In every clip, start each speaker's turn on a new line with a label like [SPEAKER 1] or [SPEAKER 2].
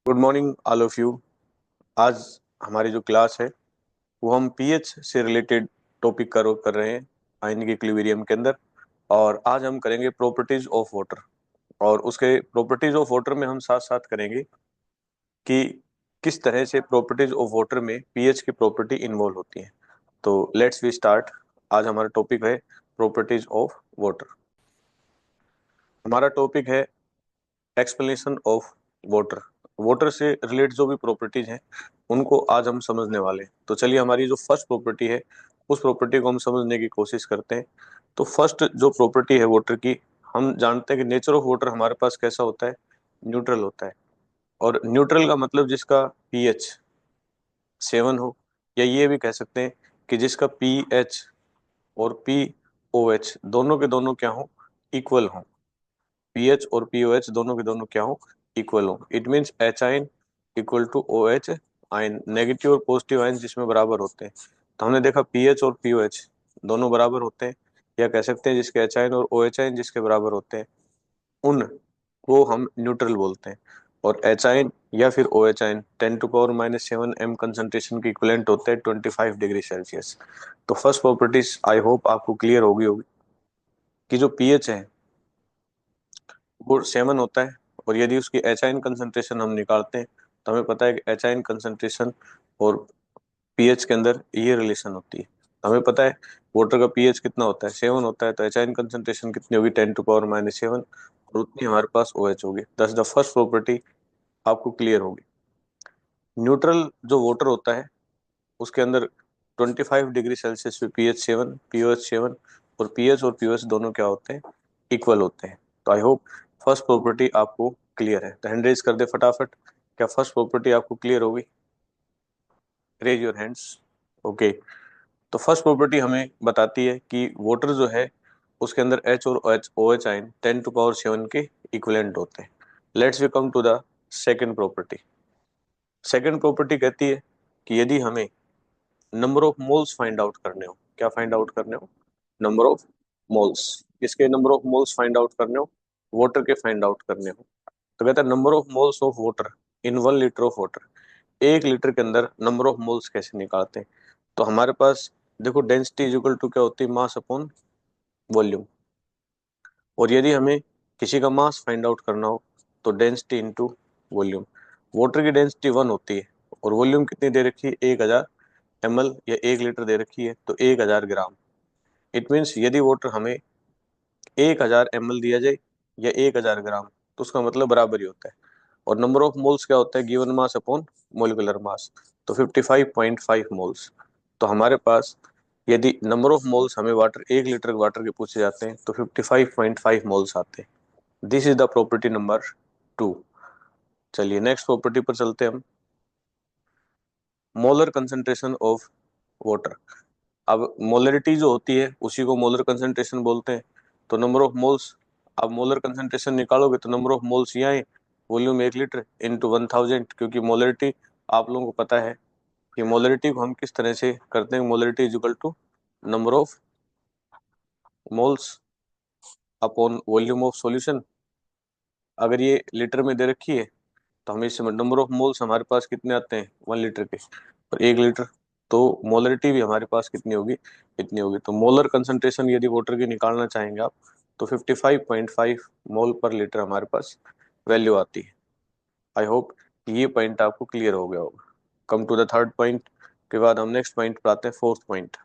[SPEAKER 1] Good morning all of you. आज हमारी जो क्लास है वो हम पीएच से रिलेटेड टॉपिक कर रहे हैं आयनिक इक्विलिब्रियम के अंदर। और आज हम करेंगे प्रॉपर्टीज ऑफ वाटर। और उसके प्रॉपर्टीज ऑफ वाटर में हम साथ साथ करेंगे कि किस तरह से प्रॉपर्टीज ऑफ वाटर में पीएच की प्रॉपर्टी इन्वॉल्व होती है। तो लेट्स वी स्टार्ट। आज हमारा टॉपिक है प्रॉपर्टीज ऑफ वाटर। हमारा टॉपिक है एक्सप्लेनेशन ऑफ वाटर। वाटर से रिलेटेड जो भी प्रॉपर्टीज हैं उनको आज हम समझने वाले हैं। तो चलिए हमारी जो फर्स्ट प्रॉपर्टी है उस प्रॉपर्टी को हम समझने की कोशिश करते हैं। तो फर्स्ट जो प्रॉपर्टी है वाटर की, हम जानते हैं कि नेचर ऑफ वाटर हमारे पास कैसा होता है, न्यूट्रल होता है। और न्यूट्रल का मतलब जिसका पीएच 7 हो, या ये भी कह सकते हैं कि जिसका पीएच और पीओएच दोनों के दोनों क्या हो, इक्वल हो। पीएच और पीओएच दोनों के दोनों क्या हो, इक्वल हो। इट मीन्स एच आइन इक्वल टू ओ एच आइन, नेगेटिव और पॉजिटिव आइन जिसमें बराबर होते हैं। तो हमने देखा पीएच और पीओएच दोनों बराबर होते हैं, या कह सकते हैं जिसके एच आइन और ओ एच आइन जिसके बराबर होते हैं उन को हम न्यूट्रल बोलते हैं। और एच आइन या फिर ओ एच आइन 10⁻⁻7 एम कंसंट्रेशन के इक्विवेलेंट होते हैं 25 डिग्री सेल्सियस। तो फर्स्ट प्रॉपर्टीज आई होप आपको क्लियर होगी कि जो पीएच है वो 7 होता है। और यदि उसकी एच आइन कंसंट्रेशन हम निकालते हैं तो हमें पता है कि एच आइन कंसंट्रेशन और पीएच के अंदर ये रिलेशन होती है। तो हमें पता है वाटर का पीएच कितना होता है, 7 होता है। तो एच आइन कंसंट्रेशन कितनी होगी, 10⁻⁻7, और उतनी हमारे पास ओ एच होगी। दस द फर्स्ट प्रॉपर्टी आपको क्लियर होगी। न्यूट्रल जो वाटर होता है उसके अंदर 25 डिग्री सेल्सियस पे पीएच 7, पीओएच 7, और पीएच और पीओएच दोनों क्या होते हैं, इक्वल होते हैं। तो आई होप फर्स्ट प्रॉपर्टी आपको क्लियर है। तो हैंड रेज कर दे फटाफट, क्या फर्स्ट प्रॉपर्टी आपको क्लियर होगी? Raise your hands. ओके। तो फर्स्ट प्रॉपर्टी हमें बताती है कि वाटर जो है उसके अंदर एच और ओ एच आइन 10⁻7 के इक्विवेलेंट होते हैं। Let's we come to the second property. Second property कहती है कि यदि हमें number of moles find out करने हो, क्या फाइंड आउट करने हो, नंबर ऑफ मोल्स। किसके number of moles find out करने हो, वाटर के फाइंड आउट करने हो। तो कहता है number of moles of water in 1 litre of water. 1 litre के अंदर नंबर ऑफ मोल्स कैसे निकालते हैं? तो हमारे पास देखो डेंसिटी इज इक्वल टू क्या होती है, मास अपॉन वॉल्यूम। और यदि हमें किसी का मास फाइंड आउट करना हो तो डेंसिटी इंटू वॉल्यूम। वाटर की डेंसिटी 1 होती है और वॉल्यूम कितनी दे रखी है, 1000 ml या 1 लीटर दे रखी है, तो 1000 ग्राम। इट मीन्स यदि वाटर हमें 1000 ml दिया जाए या 1000 ग्राम, तो उसका मतलब बराबर ही होता है। और नंबर ऑफ मोल्स क्या होता है, given mass upon molecular mass, तो 55.5 मोल्स। तो हमारे पास यदि नंबर ऑफ मोल्स हमें वाटर 1 लीटर वाटर के पूछे जाते हैं तो 55.5 मोल्स आते हैं। This is the property number 2। चलिए नेक्स्ट प्रॉपर्टी पर चलते हैं हम। Molar concentration of water. अब मोलरिटी जो होती है उसी को मोलर कंसेंट्रेशन बोलते हैं। तो नंबर ऑफ मोल्स, आप मोलर कंसेंट्रेशन निकालोगे तो नंबर ऑफ मोल्स ये आए, वॉल्यूम 1 लीटर इंटू 1000, क्योंकि मोलरिटी आप लोगों को पता है कि मोलरिटी को हम किस तरह से करते हैं, molarity is equal to number of moles upon volume of solution. अगर ये लीटर में दे रखी है तो हमें इससे नंबर ऑफ मोल्स हमारे पास कितने आते हैं, 1 लीटर के, और 1 लीटर, तो मोलरिटी भी हमारे पास कितनी होगी, इतनी होगी। तो मोलर कंसंट्रेशन यदि वाटर की निकालना चाहेंगे आप तो 55.5 मोल पर लीटर हमारे पास वैल्यू आती है। आई होप ये पॉइंट आपको क्लियर हो गया होगा। Come to the third point के बाद हम नेक्स्ट पॉइंट पर आते हैं, फोर्थ पॉइंट।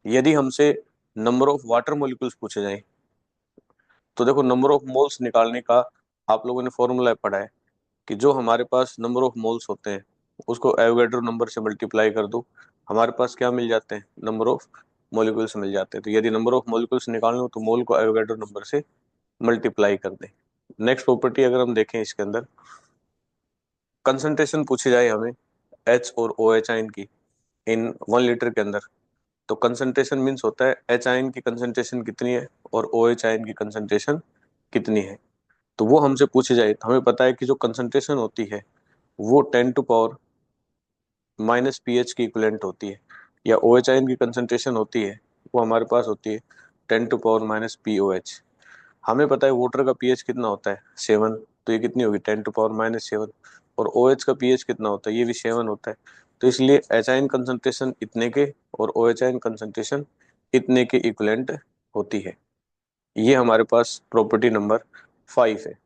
[SPEAKER 1] यदि हमसे नंबर ऑफ वाटर मोलिकुल्स पूछे जाए तो देखो नंबर ऑफ मोल्स निकालने का आप लोगों ने फॉर्मूला पढ़ा है कि जो हमारे पास नंबर ऑफ मोल्स होते हैं उसको एवोगैड्रो नंबर से मल्टीप्लाई कर दो, हमारे पास क्या मिल जाते हैं, नंबर ऑफ मॉलिक्यूल्स मिल जाते हैं। तो यदि नंबर ऑफ मॉलिक्यूल्स निकालना हो तो मोल को एवोगैड्रो नंबर से मल्टीप्लाई कर दें। नेक्स्ट प्रॉपर्टी अगर हम देखें इसके अंदर, कंसंट्रेशन पूछी जाए हमें एच और ओ एच आइन की इन 1 लीटर के अंदर, तो कंसंट्रेशन मीन्स होता है एच आइन की कंसंट्रेशन कितनी है और ओ एच आइन की कंसंट्रेशन कितनी है। तो वो हमसे पूछे जाए तो हमें पता है कि जो कंसंट्रेशन होती है वो 10⁻⁻ पीएच की इक्विवेलेंट होती है, या ओ एच आइन की कंसंट्रेशन होती है वो हमारे पास होती है 10⁻⁻POH। हमें पता है वाटर का पीएच कितना होता है, 7। तो ये कितनी होगी 10⁻⁷। और OH का pH कितना होता है, ये भी 7 होता है। तो इसलिए एच आयन कंसंट्रेशन इतने के और OH आयन कंसंट्रेशन इतने के इक्विवेलेंट होती है। ये हमारे पास प्रॉपर्टी नंबर 5 है।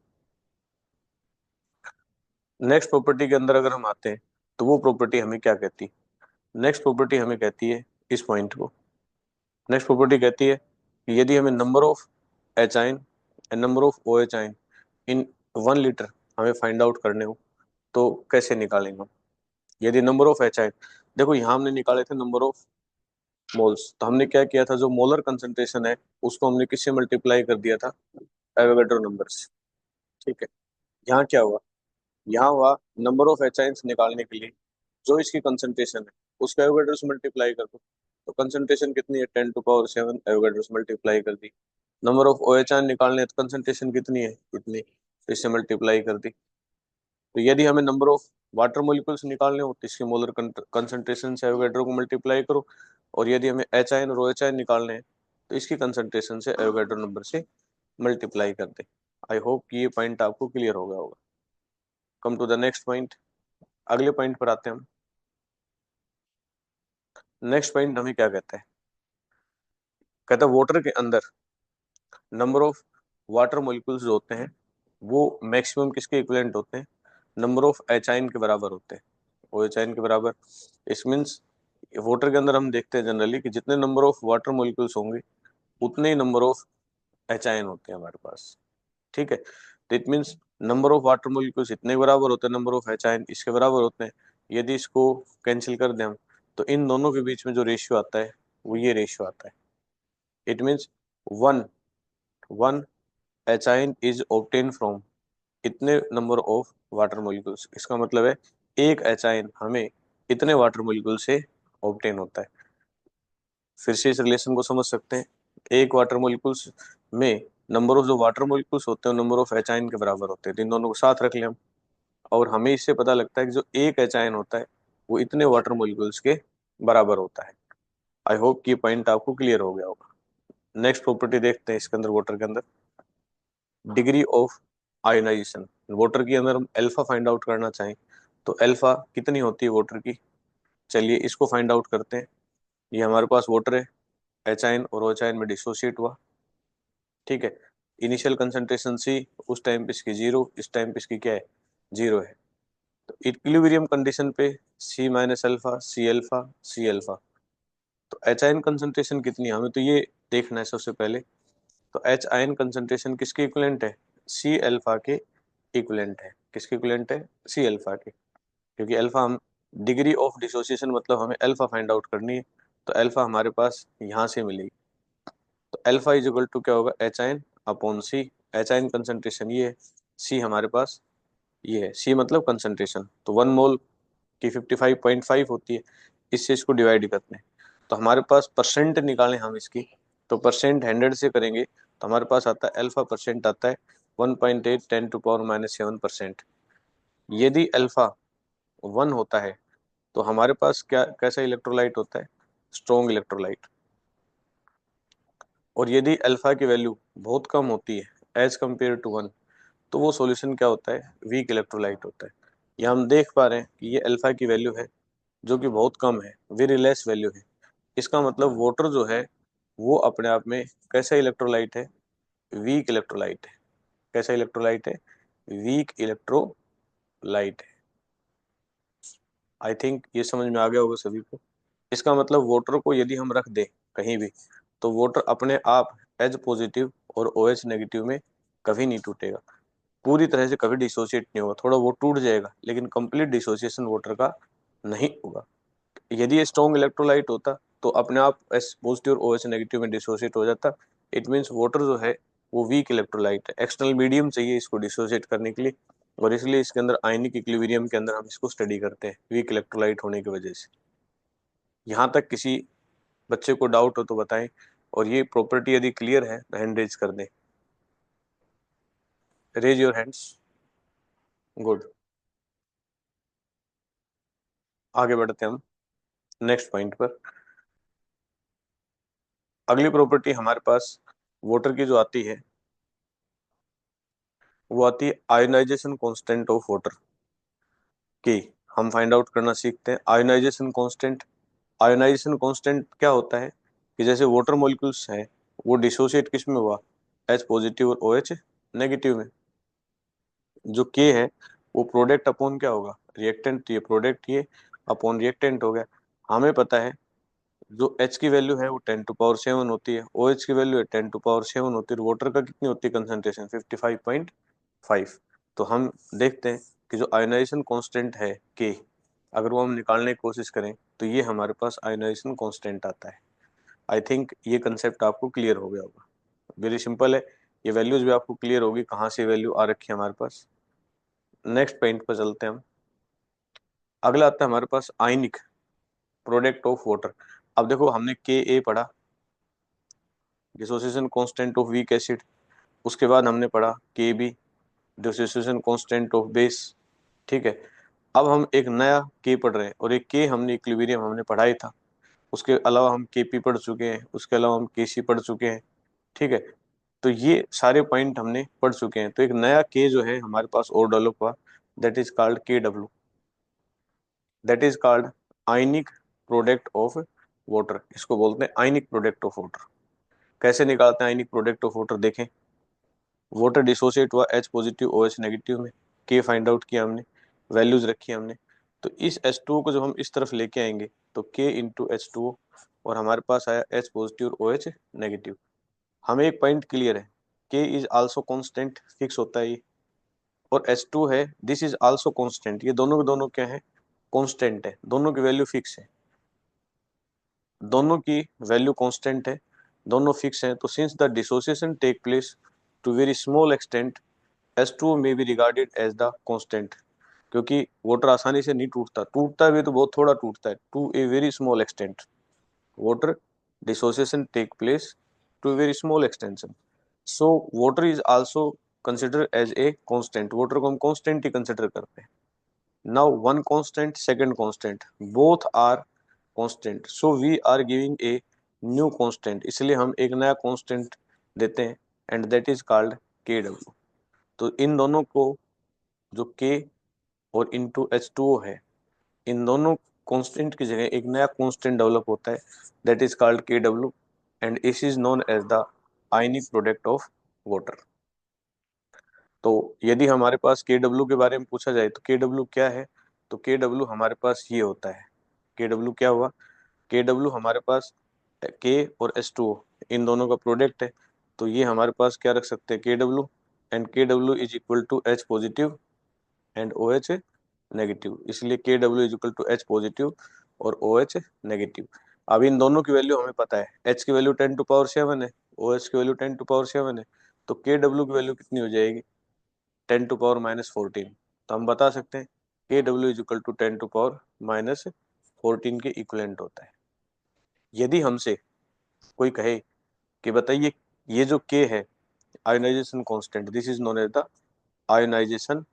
[SPEAKER 1] नेक्स्ट प्रॉपर्टी के अंदर अगर हम आते हैं तो वो प्रॉपर्टी हमें क्या कहती है? नेक्स्ट प्रॉपर्टी हमें कहती है इस पॉइंट को, नेक्स्ट प्रॉपर्टी कहती है कि यदि हमें number of H ion and number of OH ion in 1 litre हमें फाइंड आउट करने हो तो कैसे निकालेंगे हम? यदि नंबर ऑफ एच आयन, देखो यहाँ हमने निकाले थे नंबर ऑफ मोल्स, तो हमने क्या किया था, जो मोलर कंसंट्रेशन है उसको हमने किससे मल्टीप्लाई कर दिया था, एवोगैड्रो नंबर से। ठीक है, यहाँ क्या हुआ, यहाँ हुआ नंबर ऑफ एच आयन्स निकालने के लिए जो इसकी कंसंट्रेशन है उसका एवोगैड्रो से मल्टीप्लाई कर दो। तो कंसंट्रेशन कितनी है, 10⁻⁷, एवोगैड्रो से मल्टीप्लाई कर दी। नंबर ऑफ OH आयन निकालने तो कंसंट्रेशन कितनी है, इतनी, तो इससे मल्टीप्लाई कर दी। तो यदि हमें नंबर ऑफ वाटर मोलिकुल्स निकालने हो तो इसकी मोलर कंसंट्रेशन से एवोगैड्रो को मल्टीप्लाई करो, और यदि हमें एच आयन और OH आयन निकालने हैं तो इसकी कंसंट्रेशन से एवोगैड्रो नंबर से मल्टीप्लाई कर दे। आई होप कि ये पॉइंट आपको क्लियर हो गया होगा। Come to the next point, अगले पॉइंट पर आते हैं हम। नेक्स्ट पॉइंट हमें क्या कहता है, कहता है वाटर के अंदर नंबर ऑफ वाटर मोलिकुल्स जो होते हैं वो मैक्सिमम किसके इक्विवेलेंट होते हैं, नंबर ऑफ एच आयन के बराबर होते हैं, OH आयन के बराबर। इस मीन्स वाटर के अंदर हम देखते हैं जनरली कि जितने नंबर ऑफ वाटर मोलिकुल्स होंगे उतने ही नंबर ऑफ एच आयन होते हैं हमारे पास। ठीक है, तो it means number of water molecules इतने बराबर होते हैं, नंबर ऑफ एच आयन इसके बराबर होते हैं। यदि इसको कैंसिल कर दें हम तो इन दोनों के बीच में जो रेशियो आता है वो ये रेशियो आता है। It means one one H ion is obtain from इतने नंबर ऑफ वाटर मोलिकुल्स। इसका मतलब है एक एच आयन हमें इतने वाटर मोलिकुल से ऑब्टेन होता है। फिर से इस रिलेशन को समझ सकते हैं, एक वाटर मोलिकुल्स में नंबर ऑफ जो वाटर मोलिकुल्स होते हैं नंबर ऑफ एच आयन के बराबर होते हैं, तो इन दोनों को साथ रख लें हम, और हमें इससे पता लगता है कि जो एक एच आयन होता है वो इतने वाटर मोलिकुल्स के बराबर होता है। आई होप कि पॉइंट आपको क्लियर हो गया होगा। नेक्स्ट प्रॉपर्टी देखते हैं इसके अंदर, वाटर के अंदर डिग्री ऑफ आयोनाइजेशन। वाटर के अंदर हम अल्फा फाइंड आउट करना चाहें तो अल्फा कितनी होती है वाटर की, चलिए इसको फाइंड आउट करते हैं। ये हमारे पास वाटर है, एच आयन और OH आयन में डिसोसिएट हुआ। ठीक है, इनिशियल कंसंट्रेशन C, उस टाइम पे इसकी 0, इस टाइम पे इसकी क्या है, 0 है। तो इक्विलिब्रियम कंडीशन पे C minus alpha, C alpha, C alpha. तो एच आयन कंसंट्रेशन कितनी है हमें तो ये देखना है सबसे पहले। तो एच आयन कंसंट्रेशन किसके इक्विवेलेंट है, C अल्फा के इक्विवेलेंट है। किसके इक्विवेलेंट है, C अल्फा के, क्योंकि अल्फा हम डिग्री ऑफ डिसोसिएशन मतलब हमें अल्फा फाइंड आउट करनी है, तो अल्फा हमारे पास यहाँ से मिलेगी। तो अल्फा इज इक्वल टू क्या होगा, H ion upon C। H ion concentration ये है, C हमारे पास ये है, C मतलब कंसंट्रेशन, तो 1 मोल की 55.5 होती है, इससे इसको डिवाइड करते हैं। तो हमारे पास परसेंट निकालें हम इसकी, तो परसेंट 100 से करेंगे तो हमारे पास आता है अल्फा परसेंट आता है 1.8 10⁻⁷%। यदि अल्फा 1 होता है तो हमारे पास क्या कैसा इलेक्ट्रोलाइट होता है, स्ट्रॉन्ग इलेक्ट्रोलाइट। और यदि अल्फा की वैल्यू बहुत कम होती है एज कम्पेयर टू 1, तो वो सॉल्यूशन क्या होता है, वीक इलेक्ट्रोलाइट होता है। ये हम देख पा रहे हैं कि ये अल्फा की वैल्यू है जो कि बहुत कम है, वेरी लेस वैल्यू है। इसका मतलब वाटर जो है वो अपने आप में कैसा इलेक्ट्रोलाइट है, वीक इलेक्ट्रोलाइट है। कैसा इलेक्ट्रोलाइट है, वीक इलेक्ट्रोलाइट है। आई थिंक ये समझ में आ गया होगा सभी को। इसका मतलब वाटर को यदि हम रख दें कहीं भी तो वाटर अपने आप एज पॉजिटिव और OH नेगेटिव में कभी नहीं टूटेगा, पूरी तरह से कभी डिसोसिएट नहीं होगा, थोड़ा वो टूट जाएगा लेकिन कंप्लीट डिसोसिएशन वाटर का नहीं होगा। यदि ये स्ट्रॉन्ग इलेक्ट्रोलाइट होता तो अपने आप एस पॉजिटिव और OH नेगेटिव में डिसोसिएट हो जाता। इट मीन्स वाटर जो है वो वीक इलेक्ट्रोलाइट है, एक्सटर्नल मीडियम चाहिए इसको डिसोसिएट करने के लिए, और इसलिए इसके अंदर आयनिक इक्विलिब्रियम के अंदर हम इसको स्टडी करते हैं वीक इलेक्ट्रोलाइट होने की वजह से। यहाँ तक किसी बच्चे को डाउट हो तो बताएं, और ये प्रॉपर्टी यदि क्लियर है तो हैंड रेज कर दें, रेज योर हैंड्स। गुड, आगे बढ़ते हैं हम नेक्स्ट पॉइंट पर। अगली प्रॉपर्टी हमारे पास वाटर की जो आती है वो आती है आयोनाइजेशन कांस्टेंट ऑफ वाटर की। हम फाइंड आउट करना सीखते हैं आयोनाइजेशन कांस्टेंट। आयोनाइजेशन कांस्टेंट क्या होता है कि जैसे वाटर मॉलिक्यूल्स है वो डिसोसिएट किस में हुआ, H पॉजिटिव और OH नेगेटिव में। जो K है वो प्रोडक्ट अपॉन क्या होगा, रिएक्टेंट, ये प्रोडक्ट ये अपॉन रिएक्टेंट हो गया। हमें पता है जो H की वैल्यू है वो 10⁻7 होती है, OH की वैल्यू है 10⁻7 होती है, वाटर का कितनी होती है कंसंट्रेशन 55.5। तो हम देखते हैं कि जो आयोनाइजेशन कांस्टेंट है K, अगर वो हम निकालने की कोशिश करें तो ये हमारे पास आयोनाइजेशन कांस्टेंट आता है। आई थिंक ये कंसेप्ट आपको क्लियर हो गया होगा। वेरी सिंपल है, ये वैल्यूज भी आपको क्लियर होगी कहाँ से वैल्यू आ रखी है हमारे पास। नेक्स्ट पॉइंट पर चलते हैं हम। अगला आता है हमारे पास आयनिक प्रोडक्ट ऑफ वाटर। अब देखो हमने Ka पढ़ा, dissociation constant of weak acid. उसके बाद हमने पढ़ा Kb, dissociation constant of base. ठीक है, अब हम एक नया K पढ़ रहे हैं और एक K हमने इक्विलिब्रियम हमने पढ़ा ही था। उसके अलावा हम Kp पढ़ चुके हैं, उसके अलावा हम Kc पढ़ चुके हैं। ठीक है, तो ये सारे पॉइंट हमने पढ़ चुके हैं। तो एक नया K जो है हमारे पास और डेवलप हुआ, that is called Kw, that is called ionic product of water. इसको बोलते हैं आयनिक प्रोडक्ट ऑफ वाटर। कैसे निकालते हैं आयनिक प्रोडक्ट ऑफ वाटर, देखें। वाटर डिसोसिएट हुआ H पॉजिटिव OH नेगेटिव में, K फाइंड आउट किया हमने, वैल्यूज रखी हमने। तो इस H2O को जब हम इस तरफ लेके आएंगे तो K इंटू H2O, और हमारे पास आया H पॉजिटिव और OH नेगेटिव। हमें एक पॉइंट क्लियर है, K is also constant, fix होता है ये, और H2 है दिस इज आल्सो कांस्टेंट। ये दोनों के दोनों क्या है, कांस्टेंट है, दोनों की वैल्यू फिक्स है, दोनों की वैल्यू कांस्टेंट है, दोनों फिक्स हैं। तो since the dissociation take place to very small extent, H2O may be regarded as the constant। क्योंकि वाटर आसानी से नहीं टूटता, टूटता भी तो बहुत थोड़ा टूटता है, to a very small extent. Water dissociation take place to very small extension, so water is also consider as a constant. Water को हम कांस्टेंट ही कंसिडर करते हैं। Now one constant, second constant, both are constant, so we are giving a new constant, इसलिए हम एक नया constant देते हैं and that is called Kw। तो इन दोनों को, जो K और इंटू H2O है, इन दोनों कांस्टेंट की जगह एक नया कांस्टेंट डेवलप होता है, that is called Kw and it is known as the ionic product of water. तो यदि हमारे पास Kw के बारे में पूछा जाए तो Kw क्या है, तो Kw हमारे पास ये होता है। Kw क्या हुआ, Kw हमारे पास K और H2O इन दोनों का प्रोडक्ट है। तो ये हमारे पास क्या रख सकते हैं, Kw, and Kw is equal to H positive and OH negative, इसलिए Kw is equal to H positive और OH नेगेटिव। अब इन दोनों की वैल्यू हमें पता है, H की वैल्यू 10⁻7 है, OH की वैल्यू 10⁻7 है, तो Kw की वैल्यू कितनी हो जाएगी, 10⁻14। तो हम बता सकते हैं Kw इज इक्वल टू 10⁻14 के इक्वलेंट होता है। यदि हमसे कोई कहे कि बताइए ये जो K है ionization constant, this is known as the ionization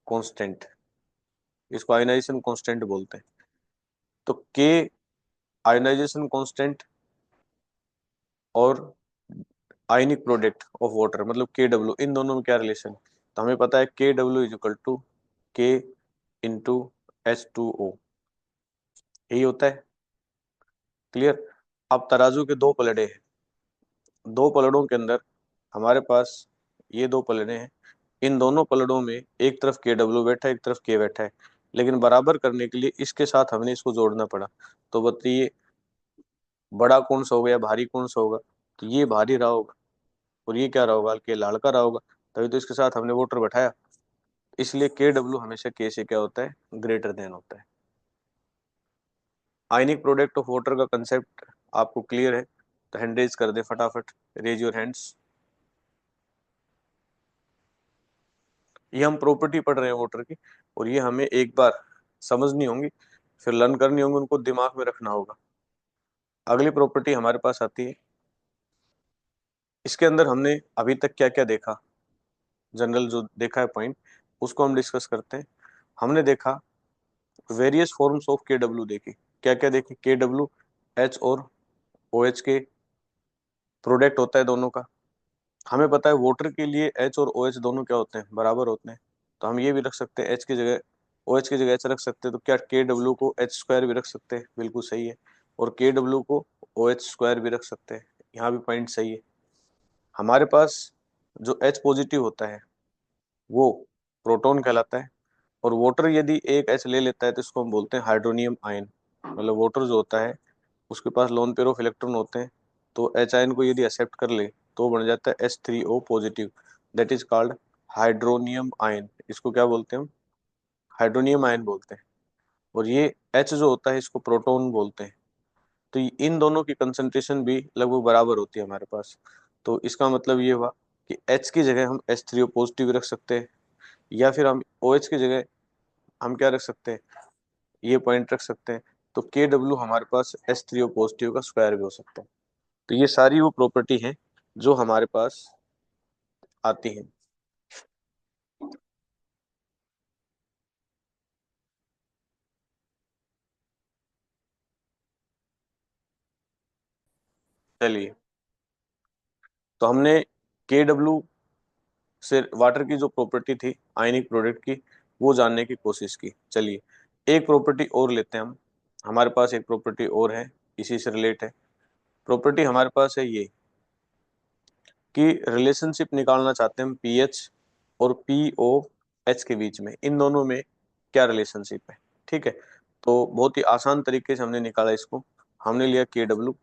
[SPEAKER 1] constant, इसको आयोनाइजेशन कांस्टेंट बोलते हैं। तो K आयोनाइजेशन कांस्टेंट और आयनिक प्रोडक्ट ऑफ वाटर मतलब Kw, इन दोनों में क्या रिलेशन, तो हमें पता है Kw is equal to K into H2O, यही होता है। क्लियर। अब तराजू के दो पलड़े हैं, दो पलड़ों के अंदर हमारे पास ये दो पलड़े हैं, इन दोनों पलड़ों में एक तरफ Kw बैठा है, एक तरफ K बैठा है, लेकिन बराबर करने के लिए इसके साथ हमने इसको जोड़ना पड़ा। तो बताइए बड़ा कौन सा होगा या भारी कौन सा होगा, तो ये भारी रहा होगा और ये क्या रहा होगा, के लड़का रहा होगा, तभी तो इसके साथ हमने वाटर बैठाया। इसलिए Kw हमेशा K से क्या होता है, ग्रेटर देन होता है। आयनिक प्रोडक्ट ऑफ वाटर का कंसेप्ट आपको क्लियर है, तो हैंड रेज कर दे फटाफट, रेज योर हैंड्स। ये हम प्रॉपर्टी पढ़ रहे हैं वाटर की, और ये हमें एक बार समझनी होंगी, फिर लर्न करनी होंगी, उनको दिमाग में रखना होगा। अगली प्रॉपर्टी हमारे पास आती है, इसके अंदर हमने अभी तक क्या क्या देखा, जनरल जो देखा है पॉइंट, उसको हम डिस्कस करते हैं। हमने देखा वेरियस फॉर्म्स ऑफ Kw, देखी क्या क्या देखी, Kw H और OH के प्रोडक्ट होता है दोनों का, हमें पता है वाटर के लिए एच और ओ एच दोनों क्या होते हैं, बराबर होते हैं। तो हम ये भी रख सकते हैं एच की जगह, ओ एच की जगह एच रख सकते हैं। तो क्या के डब्ल्यू को एच स्क्वायर भी रख सकते हैं, बिल्कुल सही है। और के डब्ल्यू को ओ एच स्क्वायर भी रख सकते हैं, यहाँ भी पॉइंट सही है। हमारे पास जो एच पॉजिटिव होता है वो प्रोटॉन कहलाता है। और वाटर यदि एक एच ले लेता है तो इसको हम बोलते हैं हाइड्रोनियम आयन। मतलब वाटर जो होता है उसके पास लोन पेयर ऑफ इलेक्ट्रॉन होते हैं, तो एच आयन को यदि एक्सेप्ट कर ले तो बन जाता है H3O positive, that is called hydronium ion. इसको क्या बोलते हैं हम, हाइड्रोनियम आयन बोलते हैं। और ये H जो होता है इसको प्रोटॉन बोलते हैं। तो इन दोनों की कंसंट्रेशन भी लगभग बराबर होती है हमारे पास। तो इसका मतलब ये हुआ कि H की जगह हम H3O पॉजिटिव रख सकते हैं, या फिर हम OH की जगह हम क्या रख सकते हैं, ये पॉइंट रख सकते हैं। तो के डब्ल्यू हमारे पास H3O पॉजिटिव का स्क्वायर भी हो सकता है। तो ये सारी वो प्रॉपर्टी हैं जो हमारे पास आती हैं। चलिए, तो हमने के डब्ल्यू से वाटर की जो प्रॉपर्टी थी आयनिक प्रोडक्ट की वो जानने की कोशिश की। चलिए, एक प्रॉपर्टी और लेते हैं हम। हमारे पास एक प्रॉपर्टी और है, इसी से रिलेट है। प्रॉपर्टी हमारे पास है ये कि रिलेशनशिप निकालना चाहते हैं हम पीएच और पीओ एच के बीच में, इन दोनों में क्या रिलेशनशिप है। ठीक है, तो बहुत ही आसान तरीके से हमने निकाला इसको। हमने लिया के डब्ल्यू,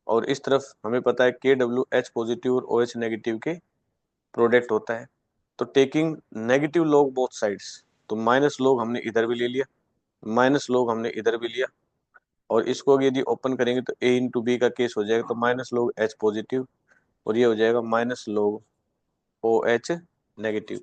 [SPEAKER 1] और इस तरफ हमें पता है के डब्ल्यू एच पॉजिटिव और ओ एच नेगेटिव के प्रोडक्ट होता है। तो taking negative log both sides, तो माइनस लॉग हमने इधर भी ले लिया, माइनस लॉग हमने इधर भी लिया। और इसको यदि ओपन करेंगे तो ए इंटू बी का केस हो जाएगा, तो माइनस लॉग एच पॉजिटिव और ये हो जाएगा minus log O H negative.